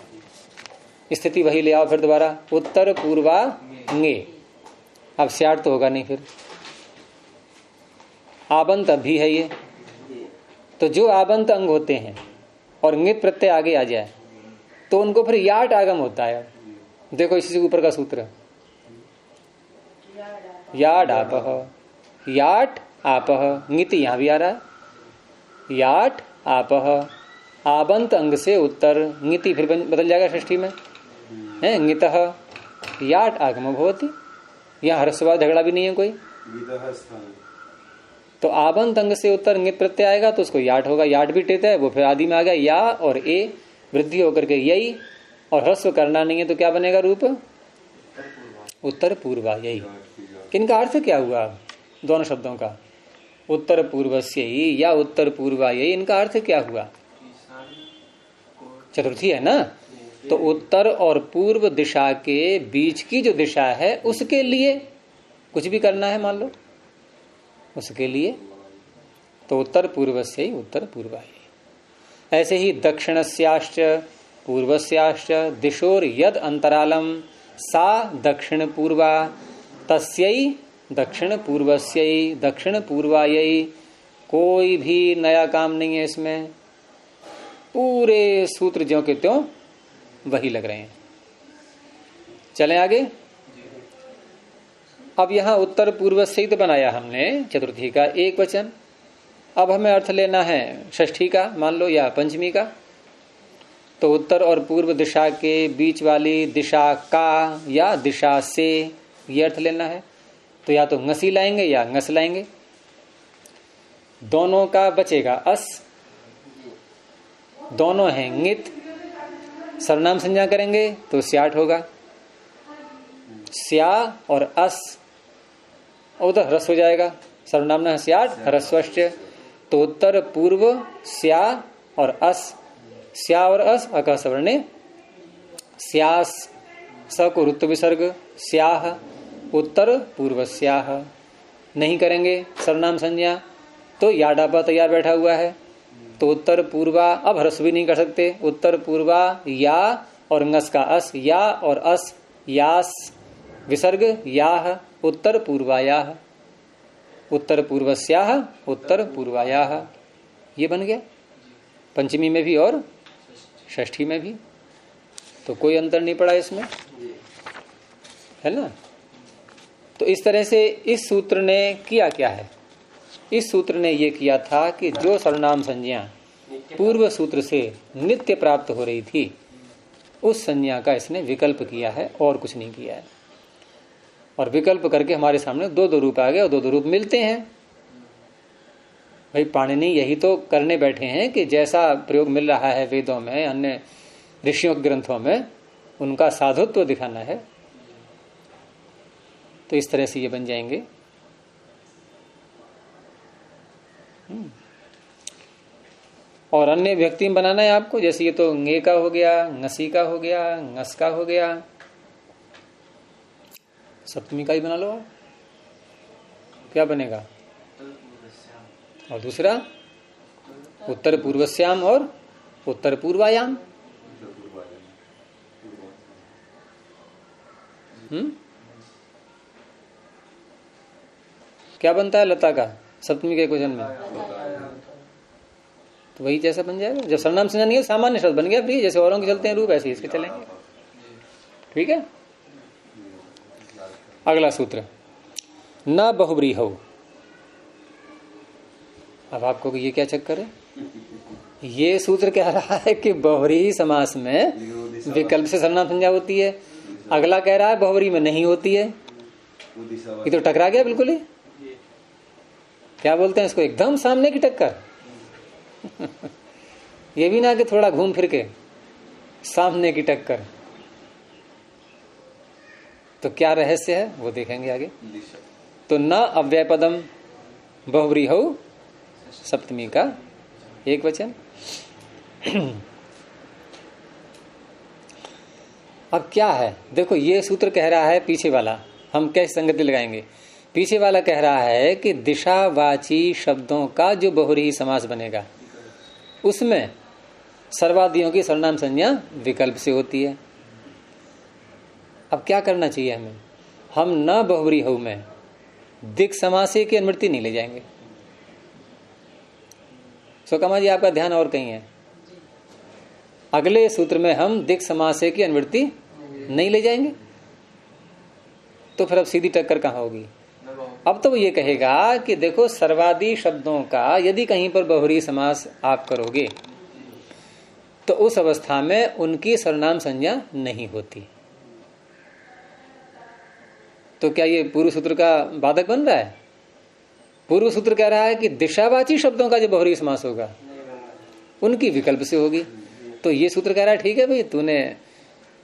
Speaker 1: स्थिति वही ले आओ फिर दोबारा, उत्तर पूर्वा ङे। अब स्यात् तो होगा नहीं, फिर आबंत भी है ये। तो जो आबंत अंग होते हैं और ङित प्रत्यय आगे आ जाए तो उनको फिर याट आगम होता है। देखो इसी से ऊपर का सूत्र, याड आपह, याट आपह, ङित यहां भी आ रहा है, याट आपह। आबंत अंग से उत्तर ङिति फिर बदल जाएगा षष्ठी में है ङितः याट आगमो भवति। यहाँ ह्रस्व झगड़ा भी नहीं है कोई। तो आबंत अंग से उत्तर ङित प्रत्यय आएगा तो उसको याट होगा। याट भी टेत है वो फिर आदि में आ गया या और ए वृद्धि होकर के यही और ह्रस्व करना नहीं है तो क्या बनेगा रूप उत्तर पूर्वा यही। इनका अर्थ क्या हुआ दोनों शब्दों का उत्तर पूर्वस्य ही या उत्तर पूर्वा यही इनका अर्थ क्या हुआ चतुर्थी है ना। तो उत्तर और पूर्व दिशा के बीच की जो दिशा है उसके लिए कुछ भी करना है मान लो उसके लिए तो उत्तर पूर्वस्य ही उत्तर पूर्वा यही। ऐसे ही दक्षिणस्याश्च पूर्वस्याश्च दिशोर यद अंतरालम सा दक्षिण पूर्वा तस्यै दक्षिण पूर्वस्यै दक्षिण पूर्वायै। कोई भी नया काम नहीं है इसमें पूरे सूत्र ज्यों के त्यों वही लग रहे हैं। चलें आगे। अब यहां उत्तर पूर्व से ही तो बनाया हमने चतुर्थी का एक वचन। अब हमें अर्थ लेना है षष्ठी का मान लो या पंचमी का। तो उत्तर और पूर्व दिशा के बीच वाली दिशा का या दिशा से ये अर्थ लेना है। तो या तो ngसी लाएंगे या ngस लाएंगे दोनों का बचेगा अस। दोनों हैं ङित सर्वनाम संज्ञा करेंगे तो स्याट होगा स्या और अस उधर ह्रस्व हो जाएगा सर्वनाम न स्याट ह्रस्वश्च। तो उत्तर पूर्व स्या और अस स्या और अस अक सवर्णे स्यास स को ऋत्व विसर्ग स्याह उत्तर पूर्व स्याह। नहीं करेंगे सर्वनाम संज्ञा तो या डापा तैयार बैठा हुआ है तो उत्तर पूर्वा अब ह्रस्व भी नहीं कर सकते उत्तर पूर्वा या और ngस का अस या और अस यास विसर्ग याह उत्तर पूर्वायाह उत्तर पूर्वस्याह उत्तर पूर्वायाह। ये बन गया पंचमी में भी और षष्ठी में भी। तो कोई अंतर नहीं पड़ा इसमें है ना। तो इस तरह से इस सूत्र ने किया क्या है इस सूत्र ने ये किया था कि जो सर्वनाम संज्ञा पूर्व सूत्र से नित्य प्राप्त हो रही थी उस संज्ञा का इसने विकल्प किया है और कुछ नहीं किया है। और विकल्प करके हमारे सामने दो दो रूप आ गए और दो दो रूप मिलते हैं। भाई पाणिनि यही तो करने बैठे हैं कि जैसा प्रयोग मिल रहा है वेदों में अन्य ऋषियों के ग्रंथों में उनका साधुत्व दिखाना है। तो इस तरह से ये बन जाएंगे। और अन्य व्यक्ति में बनाना है आपको जैसे ये तो ङे का हो गया ngसी का हो गया ngस का हो गया सप्तमी का ही बना लो क्या बनेगा। और दूसरा उत्तर पूर्वस्याम और उत्तर पूर्वायाम। क्या बनता है लता का सप्तमी के क्वेश्चन में तो वही जैसा बन जाएगा। जब सर्वनाम संज्ञा नहीं है सामान्य शब्द बन गया प्रिय जैसे औरों के चलते हैं रूप ऐसे इसके चलेंगे। ठीक है। अगला सूत्र न बहुब्रीहौ। अब आपको ये क्या चक्कर है ये सूत्र कह रहा है कि बहुब्रीही समास में विकल्प से सर्वनाम संज्ञा होती है। अगला कह रहा है बहुब्रीही में नहीं होती है। ये तो टकरा गया बिल्कुल ही। क्या बोलते हैं इसको एकदम सामने की टक्कर। ये भी ना कि थोड़ा घूम फिर के सामने की टक्कर। तो क्या रहस्य है वो देखेंगे आगे। तो न अव्यय पदम बहुब्रीहौ सप्तमी का एक वचन। अब क्या है देखो ये सूत्र कह रहा है पीछे वाला हम कैसे संगति लगाएंगे। पीछे वाला कह रहा है कि दिशावाची शब्दों का जो बहुब्रीही समास बनेगा उसमें सर्वादियों की सर्वनाम संज्ञा विकल्प से होती है। अब क्या करना चाहिए हमें हम न बहुब्रीहौ में दिक् समासे की अनुवृत्ति नहीं ले जाएंगे। सोकामा जी आपका ध्यान और कहीं है। अगले सूत्र में हम दिक् समासे की अनुवृत्ति नहीं ले जाएंगे तो फिर अब सीधी टक्कर कहाँ होगी। अब तो वो ये कहेगा कि देखो सर्वादि शब्दों का यदि कहीं पर बहुब्रीही समास आप करोगे तो उस अवस्था में उनकी सर्वनाम संज्ञा नहीं होती। तो क्या ये पूर्व सूत्र का बाधक बन रहा है? पूर्व सूत्र कह रहा है कि दिशावाची शब्दों का जो बहुरी समास होगा उनकी विकल्प से होगी। तो ये सूत्र कह रहा है ठीक है भाई, तूने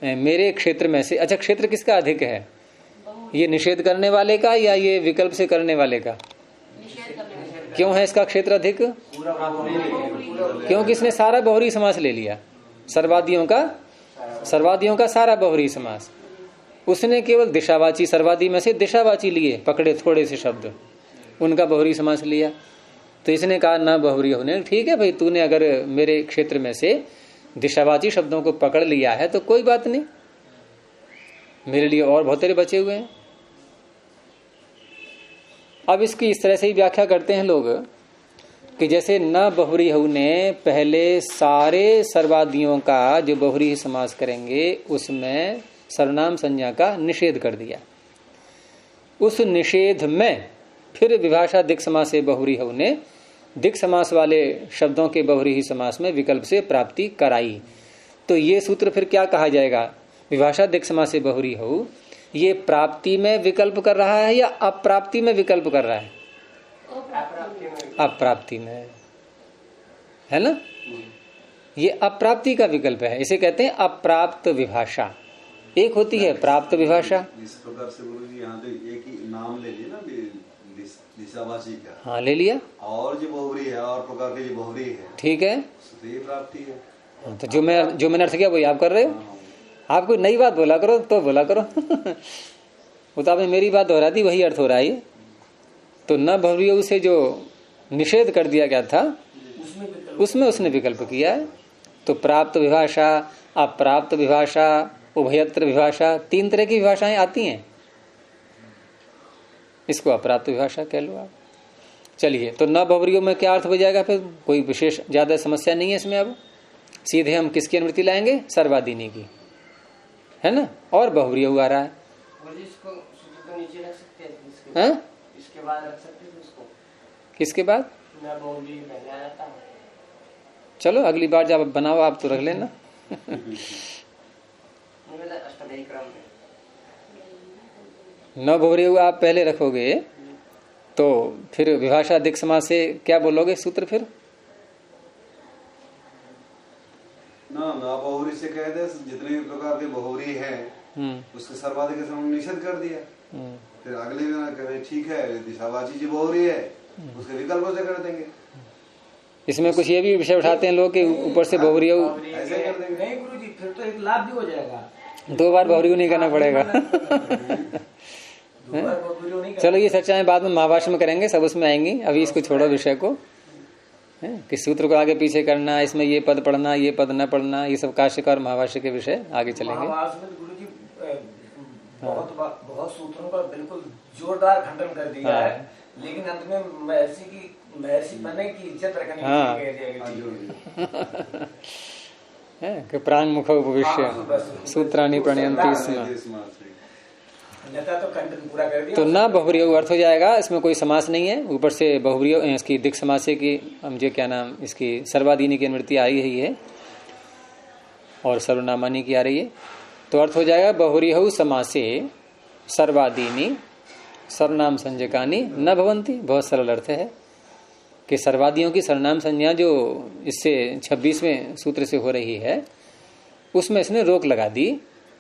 Speaker 1: मेरे क्षेत्र में से, अच्छा क्षेत्र किसका अधिक है, ये निषेध करने वाले का या ये विकल्प से करने वाले का? क्यों है इसका क्षेत्र अधिक? क्योंकि इसने सारा बहुरी समास ले लिया, सर्वादियों का सारा बहुरी समास। उसने केवल दिशावाची, सर्वादि में से दिशावाची लिए, पकड़े थोड़े से शब्द, उनका बहुरी समास लिया। तो इसने कहा ना बहुरी होने, ठीक है भाई, तूने अगर मेरे क्षेत्र में से दिशावाची शब्दों को पकड़ लिया है तो कोई बात नहीं, मेरे लिए और बहुत तेरे बचे हुए हैं। अब इसकी इस तरह से ही व्याख्या करते हैं लोग कि जैसे न बहुरी हु ने पहले सारे सर्वादियों का जो बहुरी समास करेंगे उसमें सर्वनाम संज्ञा का निषेध कर दिया। उस निषेध में फिर विभाषा दिक् समास से बहुरी हु ने दिक् समास वाले शब्दों के बहुरी ही समास में विकल्प से प्राप्ति कराई। तो ये सूत्र फिर क्या कहा जाएगा? विभाषा दिक् समास से बहुरी हु ये प्राप्ति में विकल्प कर रहा है या अप्राप्ति में विकल्प कर रहा है? अप्राप्ति में, है ना? ये अप्राप्ति का विकल्प है, इसे कहते हैं अप्राप्त विभाषा। एक होती है प्राप्त विभाषा।
Speaker 4: इस प्रकार से गुरु जी यहाँ तो एक ही नाम ले लिया ना, दिशावाची का।
Speaker 1: हाँ ले लिया,
Speaker 4: और जो बहुरी है और प्रकार की जो बहुरी है, ठीक
Speaker 1: है,
Speaker 4: तो ये प्राप्ति है।
Speaker 1: तो जो मैंने अर्थ किया वही आप कर रहे हो। आप कोई नई बात बोला करो तो बोला करो। वो तो आपने मेरी बात दोहरा दी, वही अर्थ हो रहा है। तो न बहुरी से जो निषेध कर दिया गया था उसमें उसने विकल्प किया है। तो प्राप्त विभाषा, अप्राप्त विभाषा, उभयत्र विभाषा, 3 तरह की विभाषाएं आती हैं। इसको अप्राप्त विभाषा कह लो आप। चलिए, तो न बहुरियों में क्या अर्थ हो जाएगा? फिर कोई विशेष ज्यादा समस्या नहीं है इसमें। अब सीधे हम किसकी अनुवृत्ति लाएंगे? सर्वादिनी की, है ना? और बहुरिया आ रहा है,
Speaker 3: नीचे रख सकते हैं, इसके बाद रख सकते हैं उसको।
Speaker 1: किसके बाद? चलो अगली बार जब बनाओ आप तो रख लेना। न बहुरिया आप पहले रखोगे तो फिर विभाषा दिक् समास से क्या बोलोगे सूत्र? फिर
Speaker 4: ना बहुरी से कह दे जितने भी प्रकार के बहुरी है उसके सर्वाधिक के समय निषेध कर दिया। फिर अगले दिन कहे ठीक है दिशावाची जो बहुरी है उसके विकल्पों से कर देंगे।
Speaker 1: इसमें कुछ ये भी विषय उठाते हैं लोग कि ऊपर से बहुरी
Speaker 3: ऐसे कर देंगे। नहीं गुरुजी, फिर तो एक लाभ भी हो जाएगा,
Speaker 1: 2 बार बहुरी नहीं करना पड़ेगा। चलो ये चर्चाएं बाद में महाभाष्य में करेंगे, सब उसमें आएंगी। अभी इसको छोड़ो विषय को, कि सूत्र को आगे पीछे करना, इसमें ये पद पढ़ना, ये पद न पढ़ना, ये सब काशिका और महाभाष्य के विषय आगे चलेंगे।
Speaker 3: बहुत सूत्रों का बिल्कुल जोरदार खंडन कर दिया है, लेकिन अंत में महर्षि बनने की इज्जत रखने
Speaker 1: के प्राण मुख भविष्य सूत्राणि प्रणयन्ति स्म। तो न बहुरियो अर्थ हो जाएगा, इसमें कोई समास नहीं है। ऊपर से बहुरियो इसकी दिक् समासे की हम जो क्या नाम इसकी सर्वादिनी की अनुवृत्ति आ रही है और सर्वनामानी की आ रही है। तो अर्थ हो जाएगा बहुरियहु समासे सर्वादीनी सर्वनाम संज्ञकानी न भवंती। बहुत सरल अर्थ है कि सर्वादियों की सर्वनाम संज्ञा जो इससे 26वें सूत्र से हो रही है उसमें इसने रोक लगा दी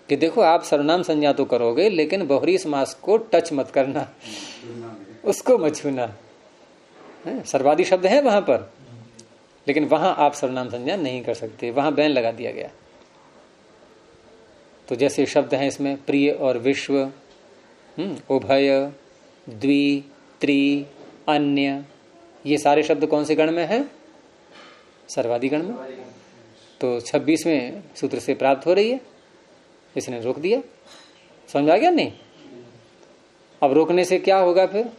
Speaker 1: कि देखो आप सर्वनाम संज्ञा तो करोगे लेकिन बहुरी समास को टच मत करना, उसको मत छूना। सर्वादि शब्द है वहां पर, लेकिन वहां आप सर्वनाम संज्ञा नहीं कर सकते, वहां बैन लगा दिया गया। तो जैसे शब्द हैं इसमें प्रिय और विश्व, उभय, द्वि, त्रि, अन्य, ये सारे शब्द कौन से गण में है? सर्वादि गण में। तो 26वें सूत्र से प्राप्त हो रही है, इसने रोक दिया। समझ आ गया नहीं? अब रोकने से क्या होगा? फिर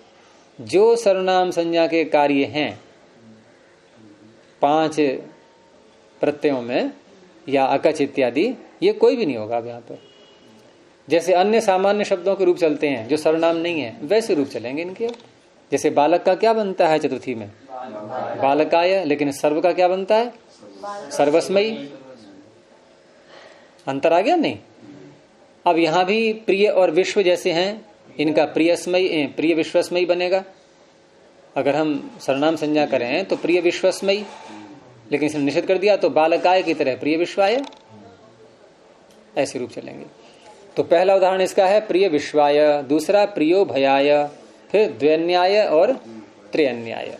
Speaker 1: जो सर्वनाम संज्ञा के कार्य हैं 5 प्रत्ययों में या अकच इत्यादि, ये कोई भी नहीं होगा अब यहाँ पर। जैसे अन्य सामान्य शब्दों के रूप चलते हैं जो सर्वनाम नहीं है, वैसे रूप चलेंगे इनके। जैसे बालक का क्या बनता है चतुर्थी में? बालकाय। लेकिन सर्व का क्या बनता है? सर्वस्मयी। अंतर आ गया नहीं। अब यहां भी प्रिय और विश्व जैसे हैं, इनका प्रियस्मयी प्रिय विश्वस्मयी बनेगा। अगर हम सर्वनाम संज्ञा करें तो प्रिय विश्वस्मयी, लेकिन इसने निषेध कर दिया तो बालकाय की तरह प्रिय विश्वाय, ऐसे रूप चलेंगे। तो पहला उदाहरण इसका है प्रिय विश्वाय, दूसरा प्रियो भयाय, फिर द्वैन्याय और त्रियन्याय।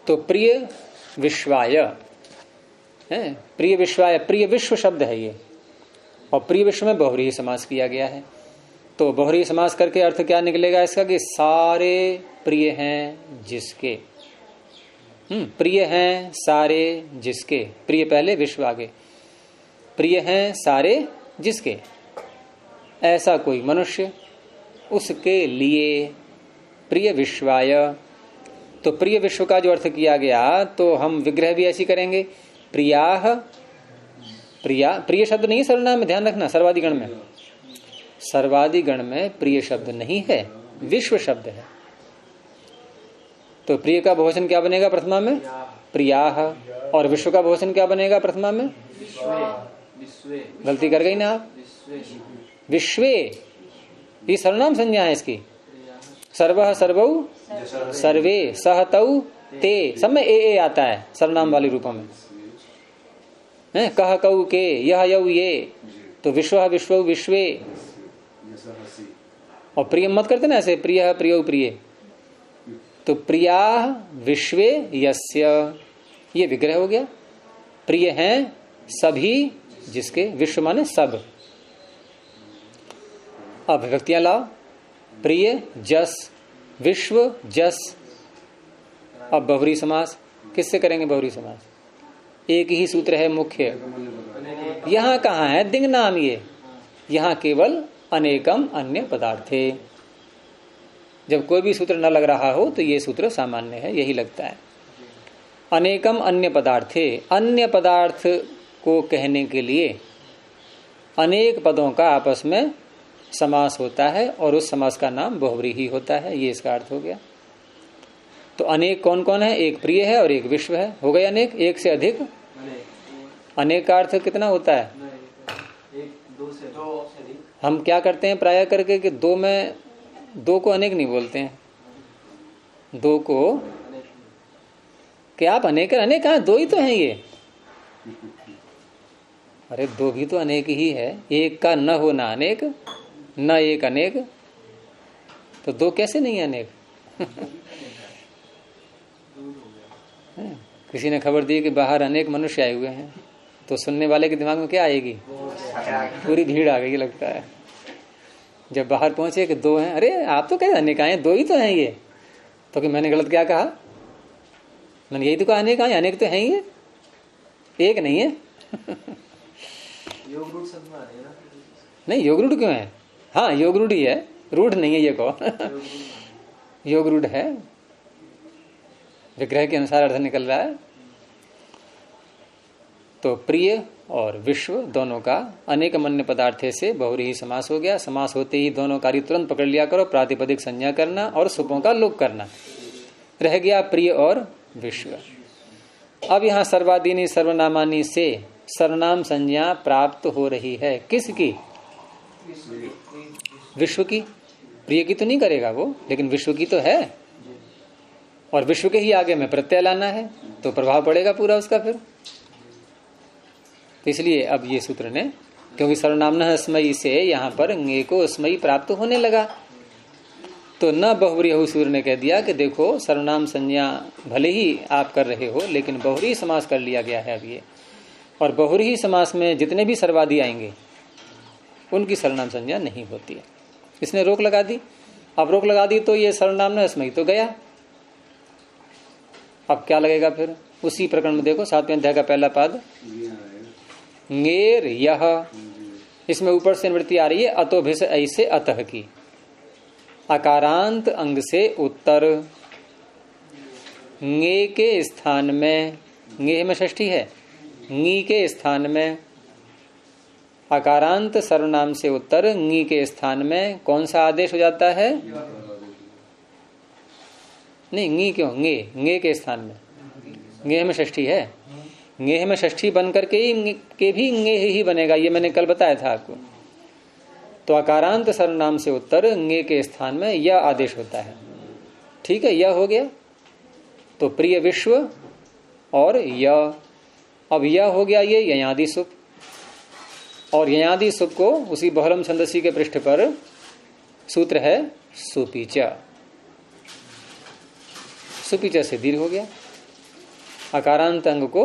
Speaker 1: तो प्रिय विश्वाय है, प्रिय विश्वाय, प्रिय विश्व शब्द है ये, और प्रिय विश्व में बहुव्रीहि समास किया गया है। तो बहुव्रीहि समास करके अर्थ क्या निकलेगा इसका कि सारे प्रिय हैं जिसके, प्रिय हैं सारे जिसके, प्रिय पहले विश्व आगे, प्रिय हैं सारे जिसके, ऐसा कोई मनुष्य उसके लिए प्रिय विश्वाय। तो प्रिय विश्व का जो अर्थ किया गया तो हम विग्रह भी ऐसी करेंगे, प्रियाह, प्रिया, प्रिय शब्द नहीं है सर्वनाम में, ध्यान रखना, सर्वादिगण में, सर्वादिगण में प्रिय शब्द नहीं है, विश्व शब्द है। तो प्रिय का बहुवचन क्या बनेगा प्रथमा में? प्रियाह। और विश्व का बहुवचन क्या बनेगा प्रथमा में? गलती कर गई ना आप, विश्वे। ये सर्वनाम संज्ञा है इसकी, सर्वः सर्वौ सर्वे सह तौ ते, सब में ए आता है सर्वनाम वाली रूपों में, है कह कऊ के, यह यऊ ये, तो विश्व विश्व विश्वे। और प्रिय मत करते ना ऐसे, प्रिय प्रियो प्रिय, तो प्रिया विश्वे यस्य, ये विग्रह हो गया। प्रिय हैं सभी जिसके, विश्व माने सब। अब विभक्तियां लाओ, प्रिय जस, विश्व जस। अब बहुव्रीहि समास किससे करेंगे? बहुव्रीहि समास एक ही सूत्र है मुख्य, यहां कहां है दिंग नाम, ये यहां केवल अनेकम अन्य पदार्थे। जब कोई भी सूत्र न लग रहा हो तो ये सूत्र सामान्य है, यही लगता है। अनेकम अन्य पदार्थे, अन्य पदार्थ को कहने के लिए अनेक पदों का आपस में समास होता है और उस समास का नाम बहुव्रीहि होता है, ये इसका अर्थ हो गया। तो अनेक कौन कौन है? एक प्रिय है और एक विश्व है, हो गए अनेक। एक से अधिक, अनेक का अर्थ कितना होता है? हम क्या करते हैं प्राय करके कि दो में, दो को अनेक नहीं बोलते हैं, दो को क्या आप अनेक अनेक कहा, दो ही तो हैं ये। अरे दो भी तो अनेक ही है, एक का न होना अनेक, न एक अनेक, तो दो कैसे नहीं अनेक? किसी ने खबर दी कि बाहर अनेक मनुष्य आए हुए हैं, तो सुनने वाले के दिमाग में क्या आएगी? पूरी भीड़ आ गई लगता है। जब बाहर पहुंचे कि दो हैं, अरे आप तो कहते अनेक आए, दो ही तो हैं ये। तो कि मैंने गलत क्या कहा? मैंने यही तो कहा अनेक आए, अनेक तो हैं ये, एक नहीं है।
Speaker 5: योग रूढ़ शब्द में आ रही है ना?
Speaker 1: नहीं, योग रूढ़ क्यों है? हाँ योग रूढ़ ही है, रूढ़ नहीं है ये को। योग रूढ़ है, विग्रह के अनुसार अर्थ निकल रहा है। तो प्रिय और विश्व दोनों का अनेक अन्य पदार्थे से बहुव्रीहि समास हो गया। समास होते ही दोनों कार्य तुरंत पकड़ लिया करो, प्रातिपदिक संज्ञा करना और सुपों का लोप करना। रह गया प्रिय और विश्व। अब यहाँ सर्वादीनी सर्वनामानी से सर्वनाम संज्ञा प्राप्त हो रही है, किसकी? विश्व की। प्रिय की तो नहीं करेगा वो, लेकिन विश्व की तो है, और विश्व के ही आगे में प्रत्यय लाना है तो प्रभाव पड़ेगा पूरा उसका फिर। तो इसलिए अब ये सूत्र ने, क्योंकि सर्वनामनः स्मयी से यहाँ पर ङे को स्मयी प्राप्त होने लगा, तो न बहुव्रीहि सूत्र ने कह दिया कि देखो सर्वनाम संज्ञा भले ही आप कर रहे हो, लेकिन बहुव्रीहि समास कर लिया गया है अब ये, और बहुव्रीहि समास में जितने भी सर्वादि आएंगे उनकी सर्वनाम संज्ञा नहीं होती है। इसने रोक लगा दी। अब रोक लगा दी तो ये सर्वनामनः स्मयी तो गया, अब क्या लगेगा फिर? उसी प्रकरण में देखो 7वें अध्याय का पहला पद, ङेर यह, इसमें ऊपर से निवृत्ति आ रही है अतोभिस ऐसे अतः की, अकारांत अंग से उत्तर, ङे के स्थान में, ङे में षष्ठी है, ङी के स्थान में, अकारांत सर्वनाम से उत्तर ङी के स्थान में कौन सा आदेश हो जाता है? नहीं ङी क्यों, ङे, ङे के स्थान में, ङे में षष्ठी है, ङेह में षष्ठी बन करके भी ङेह ही बनेगा, ये मैंने कल बताया था आपको। तो अकारांत सर्वनाम से उत्तर ङे के स्थान में यह आदेश होता है। ठीक है, यह हो गया। तो प्रिय विश्व और यह, अब यह हो गया ये ययादि सुप, और ययादि सुप को उसी बहुलम छंदसी के पृष्ठ पर सूत्र है सुपीचा। सुपीचा से दीर्घ हो गया। अकारांत अंग को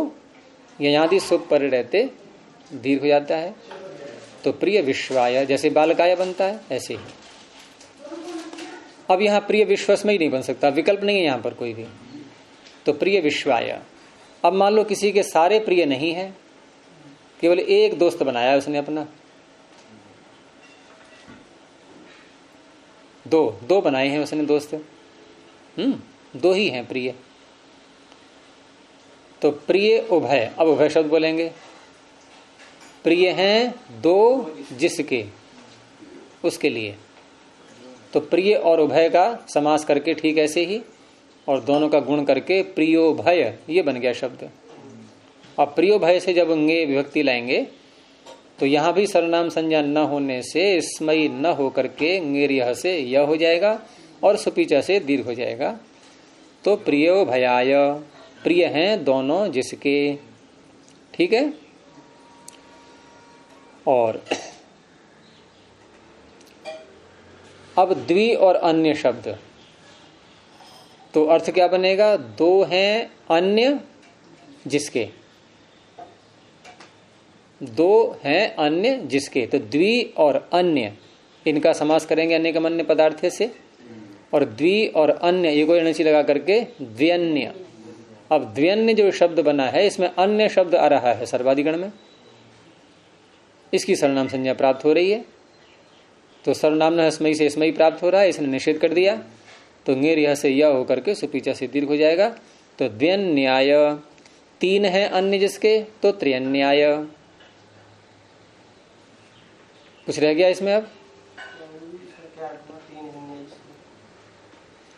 Speaker 1: ययादि सुप पर रहते दीर्घ हो जाता है। तो प्रिय विश्वाय, जैसे बालकाय बनता है ऐसे ही। अब यहां प्रिय विश्वस में ही नहीं बन सकता, विकल्प नहीं है यहां पर कोई भी। तो प्रिय विश्वाय। अब मान लो किसी के सारे प्रिय नहीं है, केवल एक दोस्त बनाया उसने अपना, दो बनाए हैं उसने दोस्त, दो ही हैं प्रिय। तो प्रिय उभय, अब उभय शब्द बोलेंगे। प्रिय हैं दो जिसके, उसके लिए। तो प्रिय और उभय का समास करके ठीक ऐसे ही, और दोनों का गुण करके प्रियो भय, ये बन गया शब्द। अब प्रियो भय से जब ङे विभक्ति लाएंगे तो यहां भी सर्वनाम संज्ञा न होने से स्मयी न हो करके ङेरियः से यह हो जाएगा, और सुपीचा से दीर्घ हो जाएगा। तो प्रियो भयाय, प्रिय हैं दोनों जिसके। ठीक है। और अब द्वि और अन्य शब्द, तो अर्थ क्या बनेगा? दो हैं अन्य जिसके, दो हैं अन्य जिसके। तो द्वि और अन्य, इनका समास करेंगे अनेकमन्य पदार्थ से, और द्वि और अन्य ये कोई अणची लगा करके द्व्यन्य। अब द्व्यन्य जो शब्द बना है इसमें अन्य शब्द आ रहा है सर्वाधिगण में, इसकी सर्वनाम संज्ञा प्राप्त हो रही है। तो सर्वनाम न स्मयी से स्मयी प्राप्त हो रहा है, इसने निषेध कर दिया। तो ङेरियः से यह होकर के सुपीचा से दीर्घ हो जाएगा। तो द्व्यन्याय, तीन है अन्य जिसके, तो त्र्यन्याय। कुछ रह गया इसमें? अब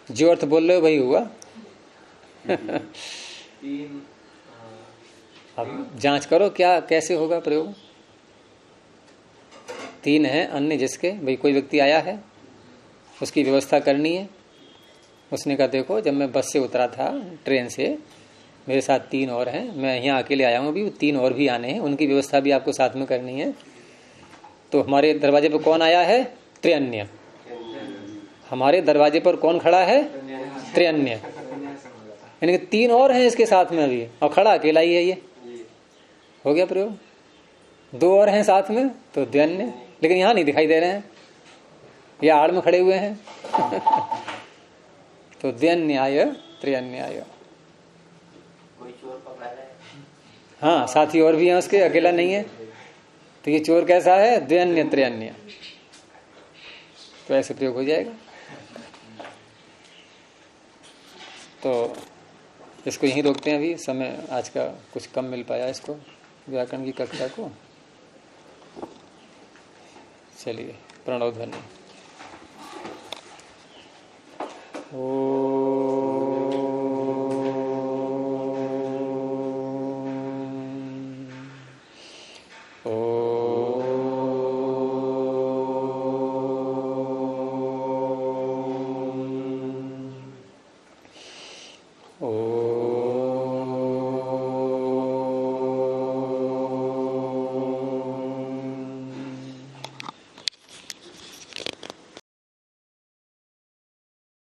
Speaker 1: जो अर्थ बोल रहे हो वही हुआ। अब जांच करो क्या कैसे होगा प्रयोग। तीन है अन्य जिसके, भाई कोई व्यक्ति आया है, उसकी व्यवस्था करनी है। उसने कहा देखो जब मैं बस से उतरा था ट्रेन से, मेरे साथ तीन और हैं, मैं यहाँ अकेले आया हूँ, अभी तीन और भी आने हैं, उनकी व्यवस्था भी आपको साथ में करनी है। तो हमारे दरवाजे पर कौन आया है? त्र्यन्य। हमारे दरवाजे पर कौन खड़ा है? त्र्यन्य। यानी कि तीन और हैं इसके साथ में अभी, और खड़ा अकेला ही है। ये हो गया प्रयोग। दो और हैं साथ में तो द्व्यन्य, लेकिन यहां नहीं दिखाई दे रहे हैं, ये आड़ में खड़े हुए हैं। तो द्व्यन्याय त्र्यन्याय। हाँ, साथी और भी हैं उसके, अकेला नहीं है। तो ये चोर कैसा है? द्व्यन्य त्र्यन्य। तो ऐसे प्रयोग हो जाएगा। तो इसको यहीं रोकते हैं, अभी समय आज का कुछ कम मिल पाया इसको, व्याकरण की कक्षा को। चलिए, प्रणव ध्वनि। ओ